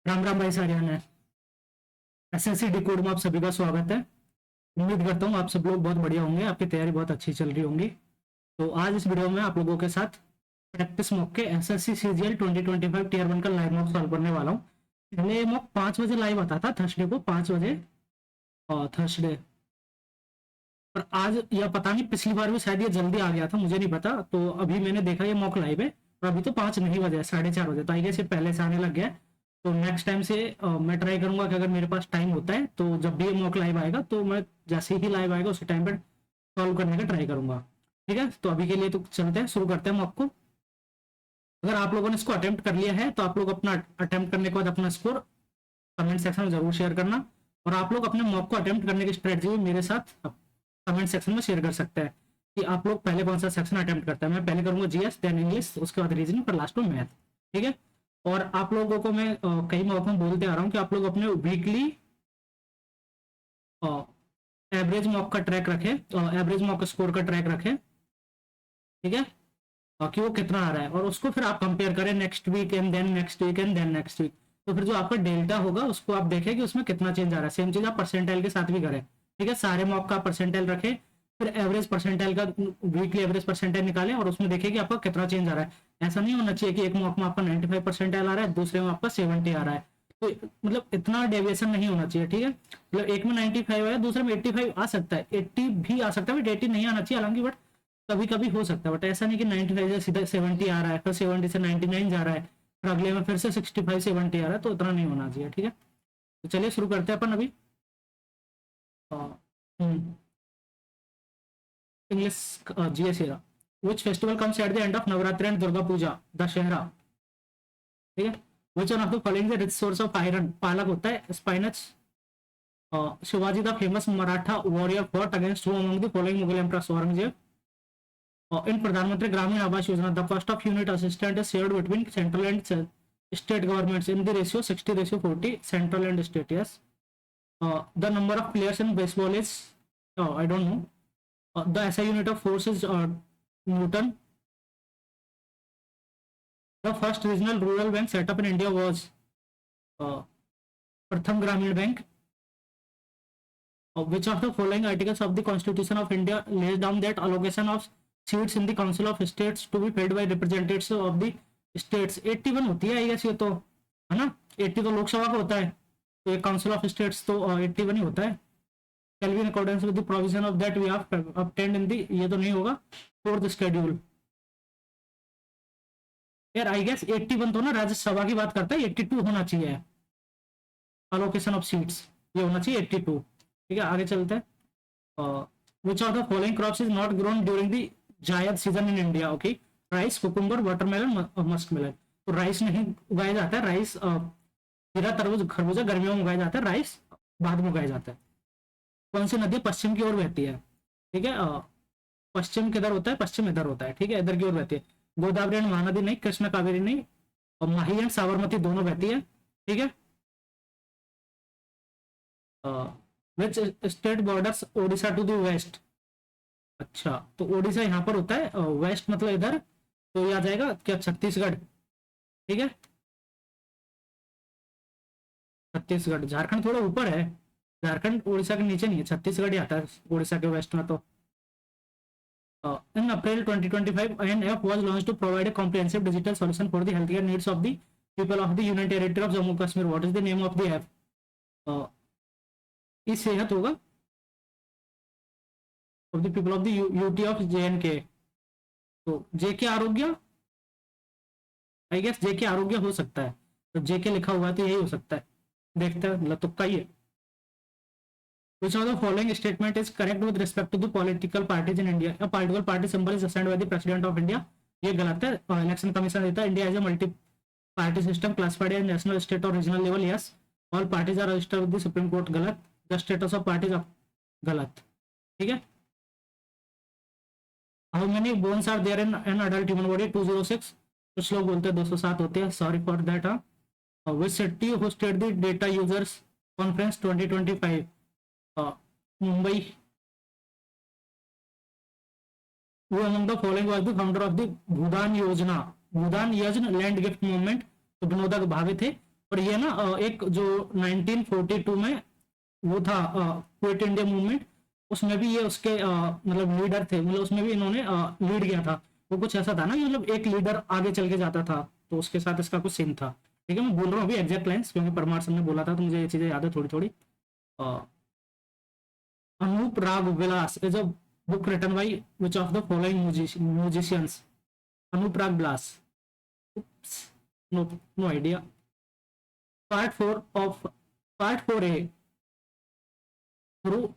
राम राम भाई सारियान है। SSC decode में आप सभी का स्वागत है। उम्मीद करता हूँ आप सब लोग बहुत बढ़िया होंगे, आपकी तैयारी बहुत अच्छी चल रही होंगी। तो आज इस वीडियो में आप लोगों के साथ प्रैक्टिस मॉक के एसएससी सीजीएल 2025 टीयर 1 का लाइव मॉक सॉल्व करने वाला हूँ। पहले ये मॉक 5 बजे लाइव आता था, थर्सडे को 5 बजे, और थर्सडे पर आज यह पता नहीं, पिछली बार भी शायद ये जल्दी आ गया था, मुझे नहीं पता। तो अभी मैंने देखा ये मॉक लाइव है और अभी तो 5 नहीं बजे, 4:30 बजे, तो आई गेस ये पहले से आने लग गया है। तो नेक्स्ट टाइम से मैं ट्राई करूंगा कि अगर मेरे पास टाइम होता है तो जब भी ये मॉक लाइव आएगा तो मैं जैसे ही लाइव आएगा उसी टाइम पर सॉल्व करने का ट्राई करूंगा। ठीक है, तो अभी के लिए तो चलते हैं, शुरू करते हैं मॉक को। अगर आप लोगों ने इसको अटेम्प्ट कर लिया है तो आप लोग अपना अटेम्प्ट करने के बाद अपना स्कोर कमेंट सेक्शन में जरूर शेयर करना, और आप लोग अपने मॉक को अटेम्प्ट करने की स्ट्रेटजी भी मेरे साथ कमेंट सेक्शन में शेयर कर सकते हैं कि आप लोग पहले कौन सा सेक्शन अटेम्प्ट करते हैं। मैं पहले करूंगा जीएस, देन इंग्लिश, उसके बाद रीजनिंग, पर लास्ट में मैथ। ठीक है, और आप लोगों को मैं कई मौकों में बोलते आ रहा हूँ कि आप लोग अपने वीकली एवरेज मॉक का ट्रैक रखें, एवरेज मॉक स्कोर का ट्रैक रखें। ठीक है, कि वो कितना आ रहा है, और उसको फिर आप कंपेयर करें next week and then next week and then next week. तो फिर जो आपका डेल्टा होगा उसको आप देखें कि उसमें कितना चेंज आ रहा है। सेम चीज आप परसेंटाइल के साथ भी करें। ठीक है, सारे मॉक का परसेंटाइल रखें, फिर एवरेज परसेंटाइल का वीकली एवरेज परसेंटाइल निकालें और उसमें देखें कि आपका कितना चेंज आ रहा है। ऐसा नहीं होना चाहिए कि एक मॉक में आपका 95 परसेंटाइल आ रहा है, दूसरे में आपका 70 आ रहा है। तो मतलब इतना डेविएशन नहीं होना चाहिए। ठीक है, मतलब एक में 95 आया, दूसरे में 85 आ सकता है, 80 भी आ सकता है, बट 80 नहीं आना चाहिए हालांकि, बट कभी कभी हो सकता है। बट ऐसा नहीं कि 95 से सीधा 70 आ रहा है, फिर 70 से 99 जा रहा है, फिर अगले में फिर से 65 70 आ रहा है, तो उतना नहीं होना चाहिए। ठीक है, तो चलिए शुरू करते हैं अपन अभी। English GS era. Which festival comes at the end of Navratri and Durga Puja? Dussehra. ठीक है, which one of the following rich source of iron? पालक होता है, spinach. Shivaji the famous Maratha warrior fought against who among the following Mughal empress? Aurangzeb. In Pradhan Mantri Gramin Awas Yojana the cost of unit assistant is shared between central and state governments in the ratio 60:40, central and state. Yes. The number of players in baseball is, I don't know. The SI unit of force is Newton. The first regional rural bank set up in India was Pratham Gramin Bank. Which of the following articles of the Constitution of India lays down that allocation of seats in the Council of States to be filled by representatives of the states? 81 होती है I guess, ये तो है ना। 80 तो लोकसभा का होता है, तो एक काउंसिल ऑफ स्टेट्स तो 81 ही होता है। shall be in accordance with the provision of that we have obtained in the, ये तो नहीं होगा, फोर्थ शेड्यूल। यार आई गेस 81 तो ना राज्यसभा की बात करता है, 82 होना चाहिए अलोकेशन ऑफ सीट्स, ये होना चाहिए 82। ठीक है, आगे चलते हैं। Which of the following crops is not grown during the Zaid season in India? Okay, rice, cucumber, watermelon, muskmelon. तो राइस नहीं उगाया जाता है, राइस खीरा, तरबूज, खरबूजा गर्मियों में उगाया जाता है, राइस बाद में उगाया जाता है। कौन सी नदी पश्चिम की ओर बहती है? ठीक है, पश्चिम किधर होता है? पश्चिम इधर होता है। ठीक है, इधर की ओर बहती है। गोदावरी एंड महानदी नहीं, कृष्ण कावेरी नहीं, और माही एंड साबरमती दोनों बहती है। ठीक है, which state borders Odisha to the west? अच्छा, तो ओडिशा यहाँ पर होता है, वेस्ट मतलब इधर, तो ये आ जाएगा क्या, छत्तीसगढ़। ठीक है, छत्तीसगढ़। झारखंड थोड़ा ऊपर है, झारखंड उड़ीसा के नीचे नहीं है, छत्तीसगढ़ ही आता है उड़ीसा के वेस्ट में। तो in April 2025, INF was launched to provide a comprehensive digital solution for the healthcare needs of the people of the Union Territory of Jammu Kashmir. What is the name of the app? ई सेहत होगा, of the people of the UT of JNK। तो JK आरोग्य, I guess JK आरोग्य हो सकता है, तो JK लिखा हुआ है तो यही हो सकता है, देखते हैं, मतलब तुक्का ही है। Which of the following statement is correct with respect to the political parties in India? A political party symbol is assigned by the President of India. ये गलत है, इलेक्शन कमीशन देता है। India is a multi party system classified as national, state और regional level. Yes, all parties are registered with the supreme court. गलत। The status of parties, गलत। ठीक है, how many bones are there in an adult human body? 206। कुछ लोग बोलते हैं 207 होते हैं, sorry for that. Which city hosted the data users conference 2025? Mumbai. Who among the following was the founder of the भूदान योजना? भूदान यज्ञ लैंड गिफ्ट मूवमेंट? तो विनोदा भावे थे। और ये ना एक जो 1942 में वो था क्विट इंडिया मूवमेंट, उसमें भी ये उसके मतलब लीडर थे, मतलब उसमें भी इन्होंने लीड किया था। वो कुछ ऐसा था ना कि मतलब एक लीडर आगे चल के जाता था, तो उसके साथ इसका कुछ सीन था। ठीक है, मैं बोल रहा हूँ अभी एग्जैक्ट लाइंस, क्योंकि परमार सर ने बोला था तो मुझे ये चीजें याद है थोड़ी थोड़ी। Anup Raag Vilas is a book written by which of the following musicians? Anup Rag Vilas. Oops. No, no idea. Part 4 of Part 4A through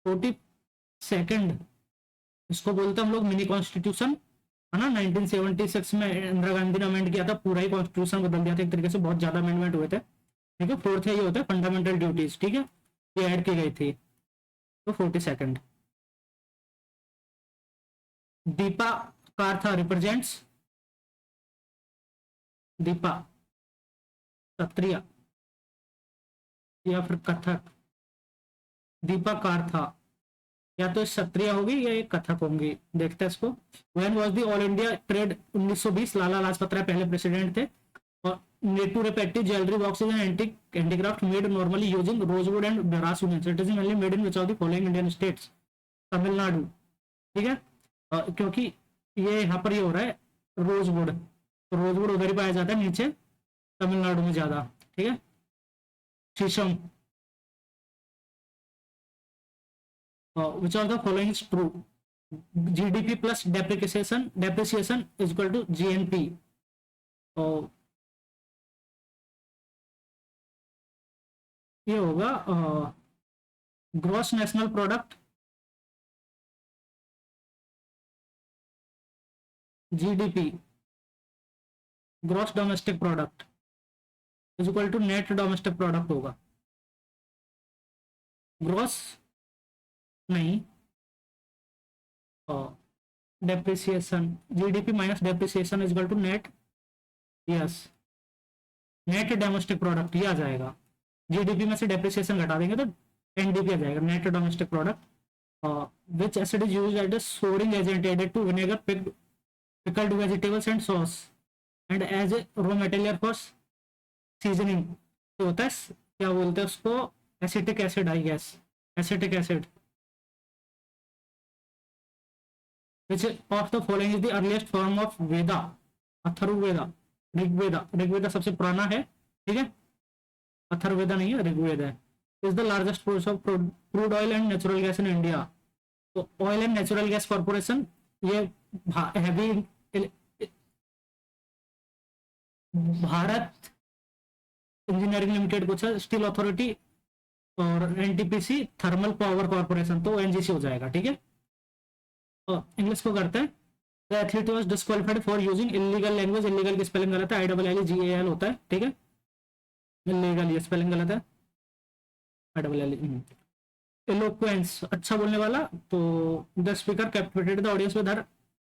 42nd, इसको बोलते हैं हम लोग मिनी कॉन्स्टिट्यूशन, है ना। 1976 में इंदिरा गांधी ने अमेंड किया था, पूरा ही कॉन्स्टिट्यूशन बदल दिया था एक तरीके से, बहुत ज्यादा अमेंडमेंट हुए थे। ठीक है, फोर्थ है ये होता है फंडामेंटल ड्यूटीज। ठीक है, ये ऐड की गई थी। तो 42nd। दीपा काथा रिप्रेजेंट्स, दीपा सत्रिया या फिर कथक। दीपा काथा या तो क्षत्रिय होगी या एक कथक होंगी, देखते हैं इसको। When was the all India trade 1920, Lala Lajpat Rai पहले प्रेसिडेंट थे। और नेटू respective jewellery boxes and antique handicraft made normally using rosewood and brass units, it is mainly made in which of the following Indian states? Tamil Nadu. ठीक है, क्योंकि ये यहाँ पर ये हो रहा है रोजवुड, तो रोजवुड उधर ही पाया जाता है नीचे, तमिलनाडु में ज्यादा। ठीक है, शीशम। Which of the following is true? GDP plus depreciation is equal to GNP. तो ये होगा gross national product, GDP, gross domestic product is equal to net domestic product होगा। ग्रॉस नहीं, depreciation, GDP minus depreciation is equal to net, yes, net domestic product ये आ जाएगा। GDP में से डेप्रिसिएशन घटा देंगे तो एनडीपी आ जाएगा, net domestic product. which acid is used as a soaring agent added to vinegar, pickled vegetables and sauce and as a raw material for seasoning? तो होता है क्या बोलते हैं उसको, acetic acid, I guess acetic acid. which of the following is the earliest form of Veda? Atharvaveda, Rigveda. Rigveda सबसे पुराना है। ठीक है, अथर्ववेदा नहीं है, ऋग्वेद है। Is the largest source of crude oil and natural gas in India? तो oil and natural gas corporation, ये हैवी भारत इंजीनियरिंग लिमिटेड कुछ है, स्टील अथॉरिटी और एनटीपीसी थर्मल पावर कॉर्पोरेशन, तो एनजीसी हो जाएगा। ठीक है, इंग्लिश को करते हैं। The athlete was disqualified for using illegal language, illegal की स्पेलिंग गलत है, ILLEGAL होता है। ठीक है, इलीगल ये स्पेलिंग गलत है, ILLE। एलोक्वेंस, अच्छा बोलने वाला, तो the speaker captivated the audience with her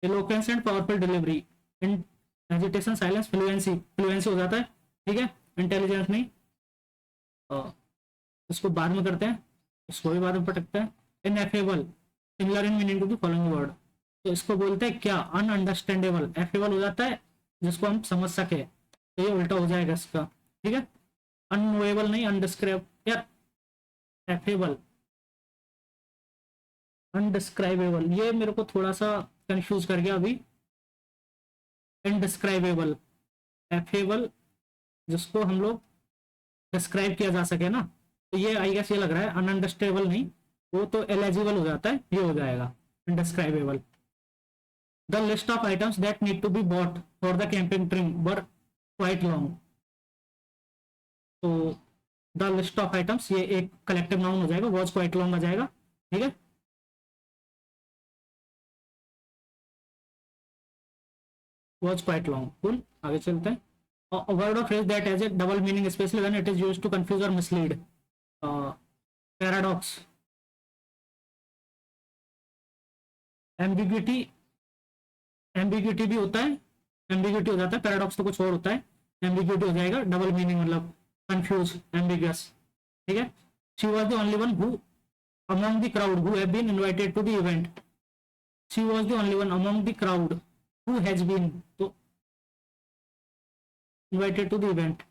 eloquence and powerful delivery. In hesitation silence fluency, fluency हो जाता है। ठीक है, इंटेलिजेंस नहीं, इसको बाद में करते हैं, इसको भी बाद में पटकते हैं। Ineffable, similar in meaning to the following word, तो इसको बोलते हैं क्या, अनअंडरस्टैंडेबल। एफेबल हो जाता है जिसको हम समझ सके, तो ये उल्टा हो जाएगा इसका। ठीक है, अननोएबल नहीं, अनडिस्क्राइब यार, एफेबल, अनडिस्क्राइबेबल, ये मेरे को थोड़ा सा कंफ्यूज कर गया अभी। इनडिस्क्राइबेबल, एफेबल जिसको हम लोग डिस्क्राइब किया जा सके ना, तो ये आई गेस ये लग रहा है अनअंडरस्टेबल नहीं, वो तो एलिजिबल हो जाता है, ये हो जाएगा indescribable. The list of items that need to be bought for the camping trip were quite long, तो द लिस्ट ऑफ आइटम्स ये एक कलेक्टिव नाउन हो जाएगा, वॉज क्वाइट लॉन्ग आ जाएगा। ठीक है, वॉज क्वाइट लॉन्ग, कूल। आगे चलते हैं। A word or phrase that has a double meaning, especially when it is used to confuse or mislead. Paradox, ambiguity, ambiguity भी होता है, ambiguity हो जाता है, paradox तो कुछ और होता है, ambiguity हो जाएगा, double meaning मतलब confuse, ambiguous। ठीक है, she was the only one who among the crowd who have been invited to the event, she was the only one among the crowd who has been, तो invited to the event.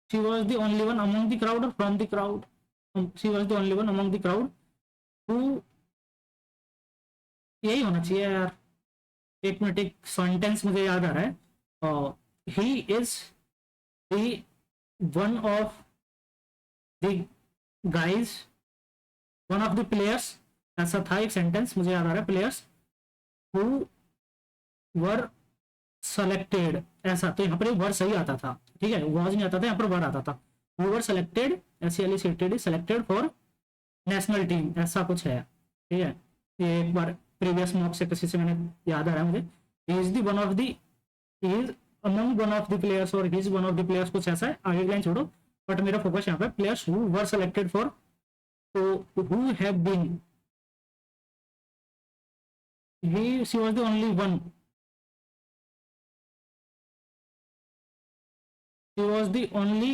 She was the only one among the crowd or from the crowd? She was the only one among the crowd who, यही होना चाहिए यार. एक minute, एक sentence मुझे याद आ रहा है. ही is the one of the guys, one of the players, ऐसा था एक सेंटेंस मुझे याद आ रहा है. प्लेयर्स हु वर सेलेक्टेड, ऐसा. तो यहाँ पर वर सही आता था, ठीक है, वाज नहीं आता था, यहाँ पर वर आता था. Who were selected, selected for national team, ऐसा कुछ है, ठीक है. ये एक बार प्रीवियस मॉक से किसी से मैंने याद आ रहा है मुझे. He is the one of the, he is among one of the players और he is one of the players, कुछ ऐसा है. आगे लाइन छोड़ो, बट मेरा फोकस यहाँ पे players who were selected for, तो who have been, he, she was the only one, she was the only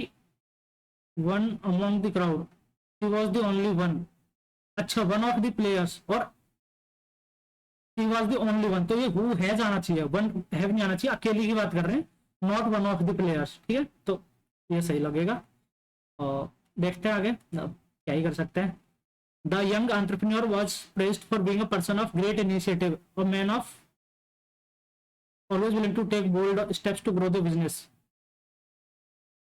one among the crowd, she was the only one. अच्छा, वन ऑफ द प्लेयर्स और he was the only one, तो ये who has आना चाहिए, one have नहीं आना चाहिए. अकेली की बात कर रहे हैं, not one of the players, ठीक है. तो ये सही लगेगा. और देखते हैं आगे, क्या ही कर सकते हैं. The young entrepreneur was praised for being a person of great initiative, a man of always willing to take bold steps to grow the business.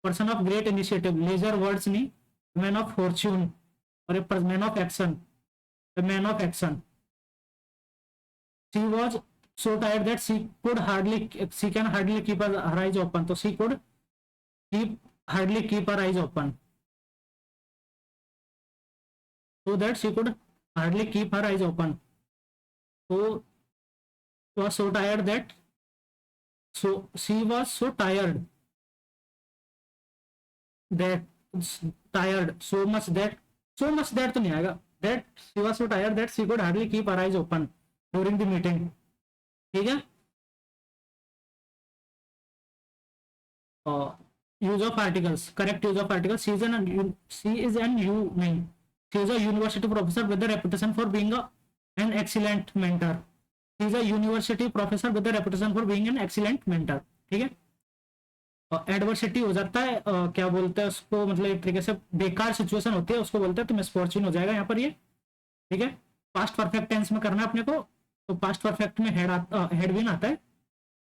Person of great initiative, lesser words नहीं, man of fortune और एक man of action, a man of action. She was so tired that she can hardly keep her eyes open. तो she could hardly keep her eyes open. So that she could hardly keep her eyes open. So was so tired that, so she was so tired that, tired so much that तो नहीं आएगा. That she was so tired that she could hardly keep her eyes open during the meeting, ठीक है. Use of articles, correct use of article. She is an नहीं, she is a university professor with the reputation for being an excellent mentor. She is a university professor with the reputation for being an excellent mentor, ठीक है. Adversity हो जाता है, क्या बोलते हैं उसको, मतलब एक तरीके से बेकार सिचुएशन होती है, उसको बोलते हैं. तो मिसफॉर्च्यून हो जाएगा यहाँ पर ये, ठीक है. पास्ट परफेक्ट टेंस में करना है अपने को, तो पास्ट परफेक्ट में हेड विन आता है.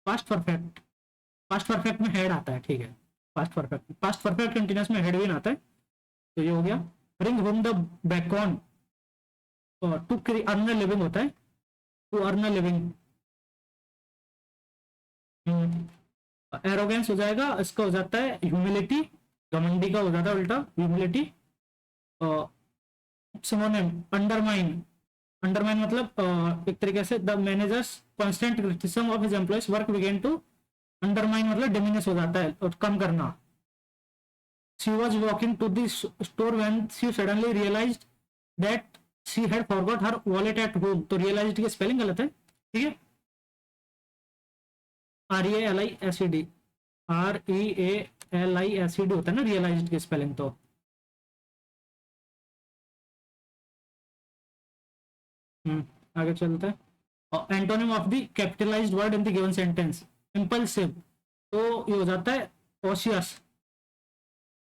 पास्ट परफेक्ट में हेड आता है, ठीक है. पास्ट परफेक्ट कंटिन्यूअस में हेड विन आता है. तो ये हो गया. Bring home the bacon, to earn a living होता है, to earn a living. Arrogance हो जाएगा, इसका हो जाता है ह्यूमिलिटी, घमंडी का हो जाता है उल्टा ह्यूमिलिटी. सिनोनिम अंडरमाइन मतलब एक तरीके से the managers constant criticism of his employees work begin to, undermine मतलब डिमिनिश हो जाता है और कम करना. She was walking to the store when she suddenly realised that she had forgot her wallet at home. तो रियलाइज्ड की spelling गलत है, ठीक है. REALISED, REALISED होता है ना रियलाइज्ड की स्पेलिंग. तो आगे चलते हैं. Antonym of the capitalised word in the given sentence, impulsive. तो ये हो जाता है ऑशियस,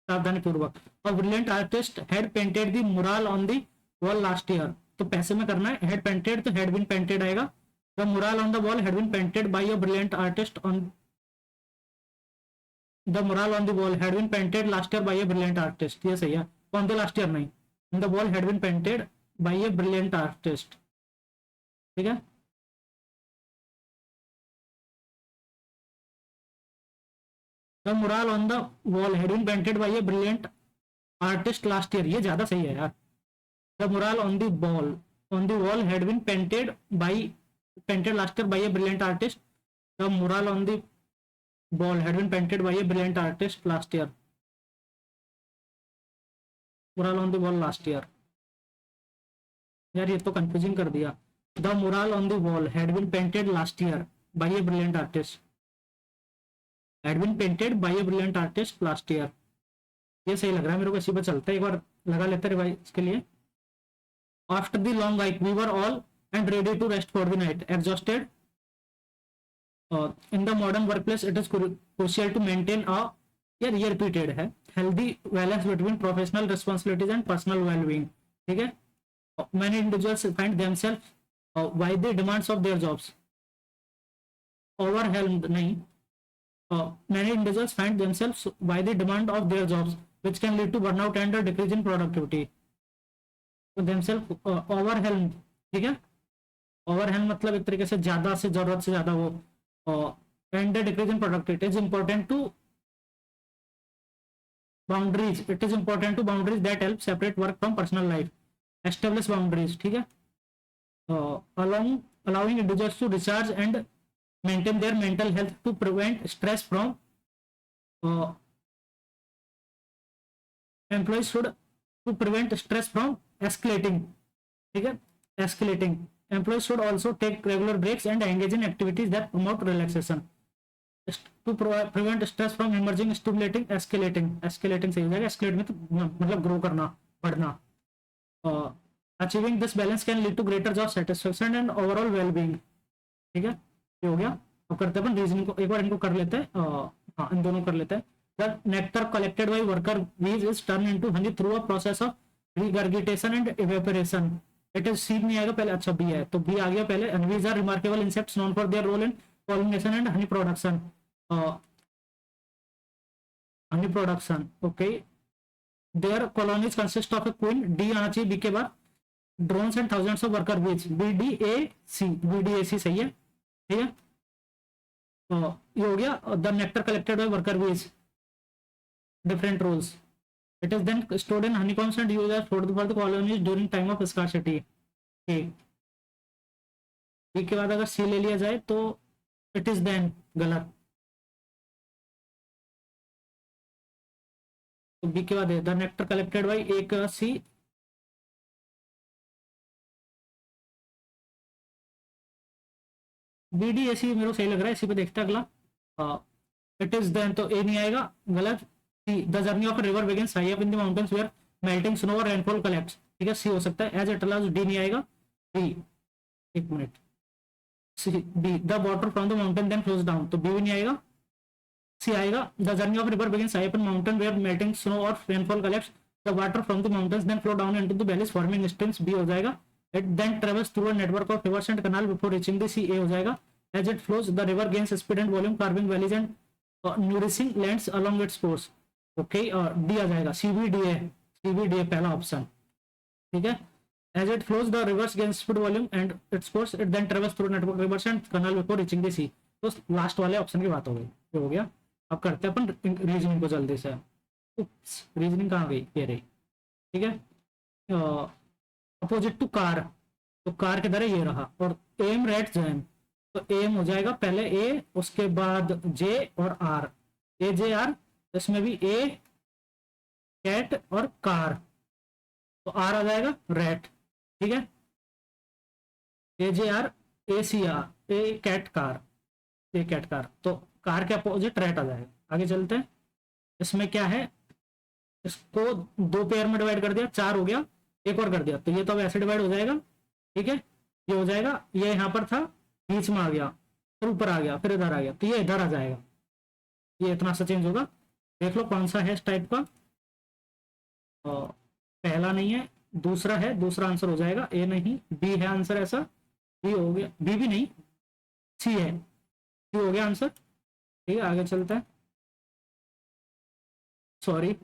सावधानी पूर्वक. और brilliant artist had painted the mural on the wall last year. तो पैसे में करना है, हैड पेंटेड तो हैड बीन पेंटेड आएगा. The mural on the wall had been painted by a brilliant artist on, the mural on the wall had been painted last year by a brilliant artist. ये सही है. On the last year नहीं, on the wall had been painted by a brilliant artist, ठीक है. The mural on the wall had been painted by a brilliant artist last year, ये ज्यादा सही है यार. The mural on the wall had been painted last year by a brilliant artist. The mural on the wall had been painted by a brilliant artist last year. Mural on the wall last year, यार ये तो confusing कर दिया. The mural on the wall had been painted last year by a brilliant artist. Had been painted by a brilliant artist last year. ये सही लग रहा है मेरे को, इसी पर चलते हैं. एक बार लगा लेते हैं रिवाइज के लिए. After the long hike, we were all and ready to rest for the night. Exhausted in the modern workplace it is crucial to maintain a, यार ये रिपीटेड है, healthy balance between professional responsibilities and personal wellbeing, ठीक है। Many individuals find themselves by the demands of their jobs overwhelmed, नहीं, many individuals find themselves by the demand of their jobs which can lead to burnout and a decrease in productivity, so themselves overwhelmed, ठीक है। Overwhelm मतलब एक तरीके से ज्यादा से जरूरत से ज्यादा वो, and decrease in productivity is important to boundaries, it is important to boundaries that help separate work from personal life, establish boundaries, ठीक है। allowing individuals to recharge and maintain their mental health to prevent stress from employees should to prevent stress from escalating, ठीक है, escalating. Employees should also take regular breaks and engage in activities that promote relaxation to prevent stress from emerging, stimulating, escalating सही हो जाएगा, escalate में तो मतलब grow करना, बढ़ना. Achieving this balance can lead to greater job satisfaction and overall well-being, ठीक है, ये हो गया। अब करते हैं अपन रीजनिंग को, एक बार इनको कर लेते हैं, हाँ इन दोनों कर लेते हैं। The nectar collected by worker bees is turned into honey through a process of regurgitation and evaporation. It is C नहीं आएगा पहले, अच्छा B है तो B आ गया पहले। Honeybees are remarkable insects known for their role in pollination and honey production. Honey production, okay. Their colonies consist of a queen, D आना चाहिए B के बाद, drones and thousands of worker bees, BDAC सही है, ठीक है। तो ये हो गया the nectar collected by worker bees, different roles, it is then stored in honeycombs and used as food for the colonies during time of scarcity, ठीक। B के बाद अगर सी ले लिया जाए तो इट इज देन गलत, तो बी के बाद है द नेक्टर कलेक्टेड बाय एक सी, BDAC मेरे को सही लग रहा है, इसी पे देखते हैं अगला। इट इज देन तो ए नहीं आएगा, गलत। C the journey of river begins high up in the mountains where melting snow और रेनफॉल कलेक्ट्स, ठीक है, सी हो सकता है। एज इट अलाउज, डी नहीं आएगा। बी, एक मिनट, C B the water from the mountain then flows down, तो बी भी नहीं आएगा, सी आएगा। The journey of river begins high up in mountain where melting snow और rainfall collects the water from the mountains then flow down into the valleys forming streams, B हो जाएगा। It then travels through a network of rivers and canal before reaching the sea, A हो जाएगा। As it flows, the river gains speed and volume, carving valleys and nourishing lands along its course. Okay, D आ जाएगा, CBDA पहला option, ठीक है। As it flows, the rivers gains speed, volume and its course. It then travels through a network of rivers and canal before reaching the sea. तो last वाले option की बात हो गई, ये हो गया। अब करते हैं अपन रीजनिंग को जल्दी से। रीजनिंग कहाँ गई, ये रही, ठीक है। अपोजिट टू कार, तो कार किधर है, ये रहा। और एम रेट जैम, तो एम हो जाएगा पहले ए, उसके बाद जे और आर, ए जे आर, इसमें भी ए कैट और कार, तो आर आ जाएगा रेट, ठीक है। ए जे are, A C R, A cat car, A cat car, तो कार के अपोजिट रेट आ जाएगा। आगे चलते हैं, इसमें क्या है, इसको दो पेयर में डिवाइड कर दिया, 4 हो गया, एक और कर दिया, तो ये तो अब ऐसे डिवाइड हो जाएगा, ठीक है। ये हो जाएगा, ये यहाँ पर था, बीच में आ गया, फिर ऊपर आ गया, फिर इधर आ गया, तो ये इधर आ जाएगा, ये इतना सा चेंज होगा। देख लो कौन सा है इस टाइप का, पहला नहीं है, दूसरा है, दूसरा आंसर हो जाएगा। ए नहीं, बी है आंसर, ऐसा बी हो गया, बी भी नहीं, सी है, सी हो गया आंसर, ठीक है। आगे चलता है, sorry,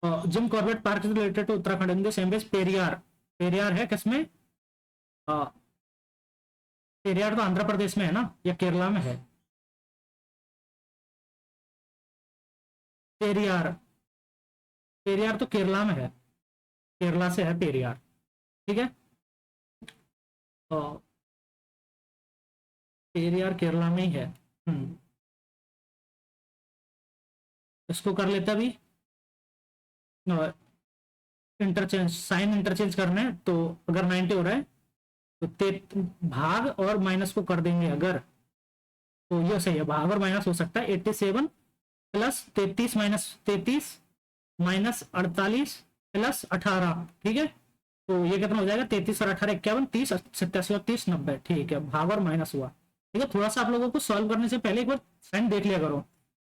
Jim Corbett Park is related to Uttarakhand in the same ways Periyar, Periyar है किसमें, पेरियार तो आंध्र प्रदेश में है ना, या केरला में है, पेरियार, पेरियार तो केरला में है, केरला से है पेरियार, ठीक है। पेरियार केरला में ही है। इसको कर लेता भी, इंटरचेंज, साइन इंटरचेंज करना है, तो अगर 90 हो रहा है तो भाग और माइनस को कर देंगे अगर, तो ये सही है, भाग और माइनस हो सकता है। 87 प्लस 33 माइनस 33 माइनस 48 प्लस 18, ठीक है, तो ये कितना हो जाएगा, 33 और 18 51, 30 87 और 30 90, ठीक है, भाग और माइनस हुआ, ठीक है, थोड़ा सा आप लोगों को सॉल्व करने से पहले एक बार साइन देख लिया करो,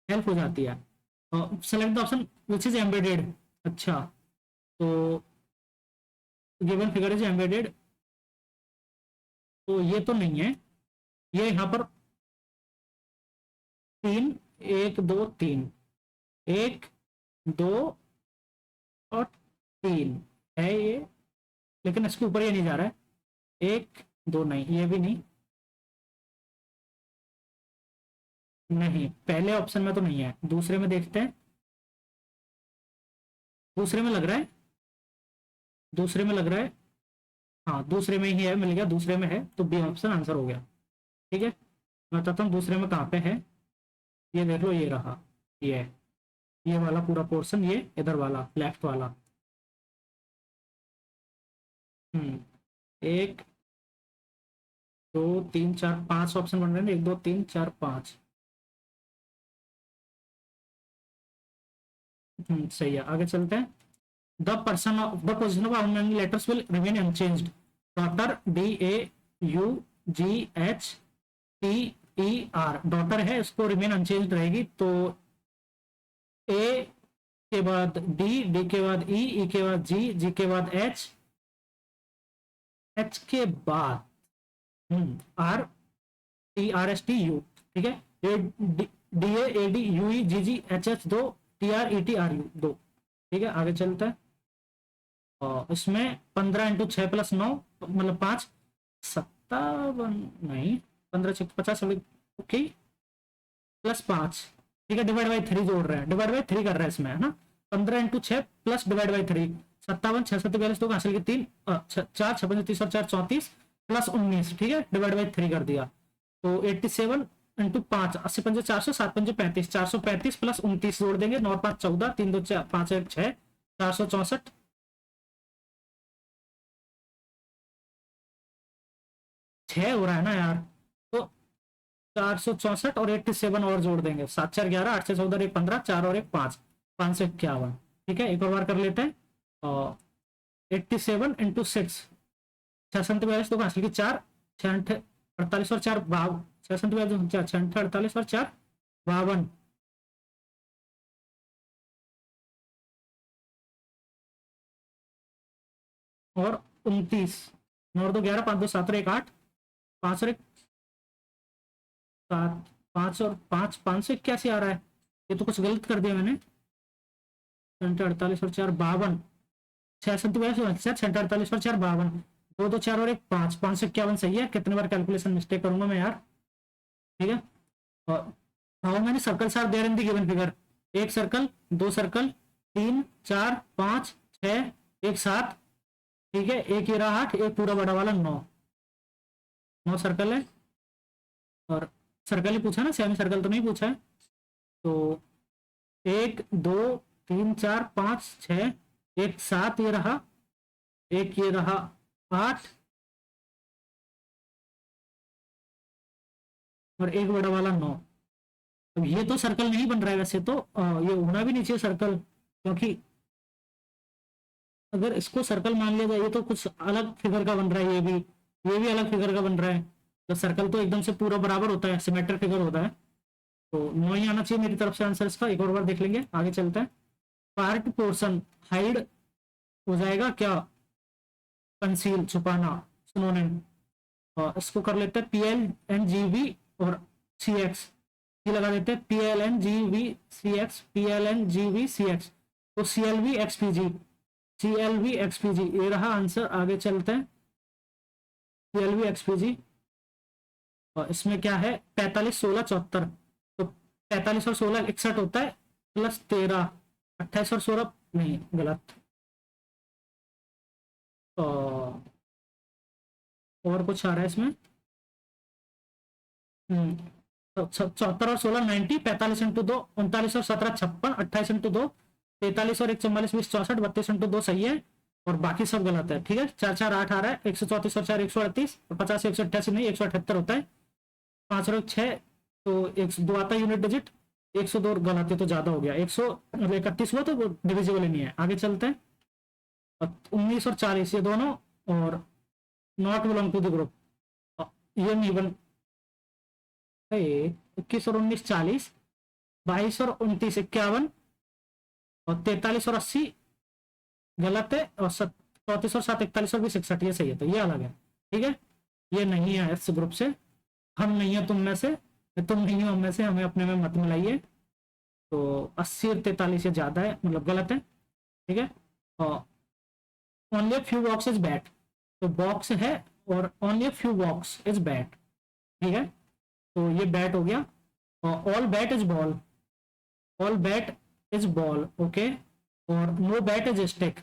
हेल्प हो जाती है। Select the option which is embedded. अच्छा, तो गिवन फिगर इज एम्बेडेड, तो ये तो नहीं है, ये यहाँ पर तीन, एक दो तीन, एक दो और तीन है ये, लेकिन इसके ऊपर ये नहीं जा रहा है, एक दो नहीं, ये भी नहीं, नहीं पहले ऑप्शन में तो नहीं है, दूसरे में देखते हैं, दूसरे में लग रहा है, दूसरे में लग रहा है, हाँ दूसरे में ही है, मिल गया, दूसरे में है, तो बी ऑप्शन आंसर हो गया। ठीक है, मैं बताता हूँ दूसरे में कहाँ पे है, ये देख लो, ये रहा, ये वाला पूरा पोर्शन, ये इधर वाला लेफ्ट वाला। एक दो तीन चार पांच ऑप्शन बन रहे हैं, एक दो तीन चार पांच। सही है, आगे चलते हैं। The position of how many letters will remain unchanged. Daughter, D A you ji H T E R, daughter है, इसको रिमेन अनचेंज्ड रहेगी, तो ए के बाद डी, डी के बाद ई, ई के बाद जी, जी के बाद एच, एच के बाद R, T R S T U. ठीक है, D A D U E G G H H दो, T R E T R U दो। ठीक है, आगे चलता है। और इसमें 15 × 6 + 9 मतलब 5, 57 नहीं, 15 × 6 = 50, ओके, +5। ठीक है, डिवाइड बाई 3 जोड़ रहे हैं, डिवाइड बाई 3 कर रहे हैं इसमें, है ना। 15 × 6 प्लस डिवाइड बाई 3, 57, 6 7 42, तो हासिल की 3, 4 56 30 और 4 34 प्लस 19। ठीक है, डिवाइड बाई 3 कर दिया, तो 87 × 5, 80 पंजे 400, 7 पंजे 35, 435 प्लस 29 जोड़ देंगे, 9 5 14, 3 2 4 5 1 6, 464, 6 हो रहा है ना यार, तो 464 और 87 और जोड़ देंगे, 7 4 11, 8 6 14, 1 15, 4 और 1 5, 551। ठीक है, एक और बार कर लेते हैं। और 87 × 6, 6 7 42, तो हासिल की 4, 6 48 और 4 52, 6 7 42 6 48 और 4 52, और 29, 9 2 11, 5 2 7 और 1 8, 5 और 1 7, 5 और 5, 581 आ रहा है, ये तो कुछ गलत कर दिया मैंने, 48 और 4 52, 6 7 42 6 48 और 4 52, 2 2 4 और 1 5, 551 सही है। कितने बार कैलकुलेशन मिस्टेक करूंगा मैं यार। ठीक है, और how many circles are there in the given figure. एक सर्कल, दो सर्कल, 3 4 5 6, एक 7। ठीक है, एक ये रहा 8, एक पूरा बड़ा वाला 9, 9 सर्कल है, और सर्कल ही पूछा ना, सेमी सर्कल तो नहीं पूछा है। तो 1 2 3 4 5 6, एक 7 ये रहा, एक ये रहा 8, और एक बड़ा वाला 9। अब ये तो सर्कल नहीं बन रहा है वैसे तो, ये होना भी नहीं चाहिए सर्कल, क्योंकि अगर इसको सर्कल मान लिया जाए, ये तो कुछ अलग फिगर का बन रहा है, ये भी अलग फिगर का बन रहा है। तो सर्कल तो एकदम से पूरा बराबर होता है, सिमेट्रिक फिगर होता है, तो 9 ही आना चाहिए मेरी तरफ से आंसर इसका। एक और बार देख लेंगे, आगे चलते हैं। पार्ट पोर्शन हाइड हो जाएगा क्या, कंसील छुपाना, सिनोनिम। इसको कर लेते हैं PLNGV और CX, ये लगा देते हैं PLNGV CX, PLNGV CX, तो CLVXPG ये रहा आंसर। आगे चलते हैं, CLVXPG, और इसमें क्या है, 45 16 74, तो 45 और 16 61 होता है, प्लस 13 28 और 16 नहीं, गलत। और कुछ आ रहा है इसमें, तो 74 और 16 90, 45 × 2 39 और 17 56, 28 × 2 43 और 1 44 20 64, 32 × 2 सही है, और बाकी सब गलत है। ठीक है, 4 4 8 आ रहा है, 134 और 4 138, और 50 188 नहीं, 178 होता है, 5 और 6 तो 102 आता है यूनिट डिजिट, 102 गलत है तो ज्यादा हो गया, 131 हुआ तो वो डिविजिबल ही नहीं है। आगे चलते हैं, 19 और 40 ये दोनों, और not belong to the group, ये नहीं बन, 21 और 19 40, 22 और 29 51, और 43 और 80 गलत है, और 34 और 7 41 और 20 61, ये सही है। तो ये अलग है, ठीक है। ये नहीं है इस ग्रुप से, हम नहीं है तुम में से, तुम नहीं हो हम में से, हमें अपने में मत मिलाइए। तो 80 और 43 ये ज्यादा है, मतलब गलत है, ठीक है। और only few box is bat, तो बॉक्स है और only few box is bat, ठीक है। तो ये बैट हो गया। और all bat is ball, all bat is ball, okay. और नो बैट इज स्टिक,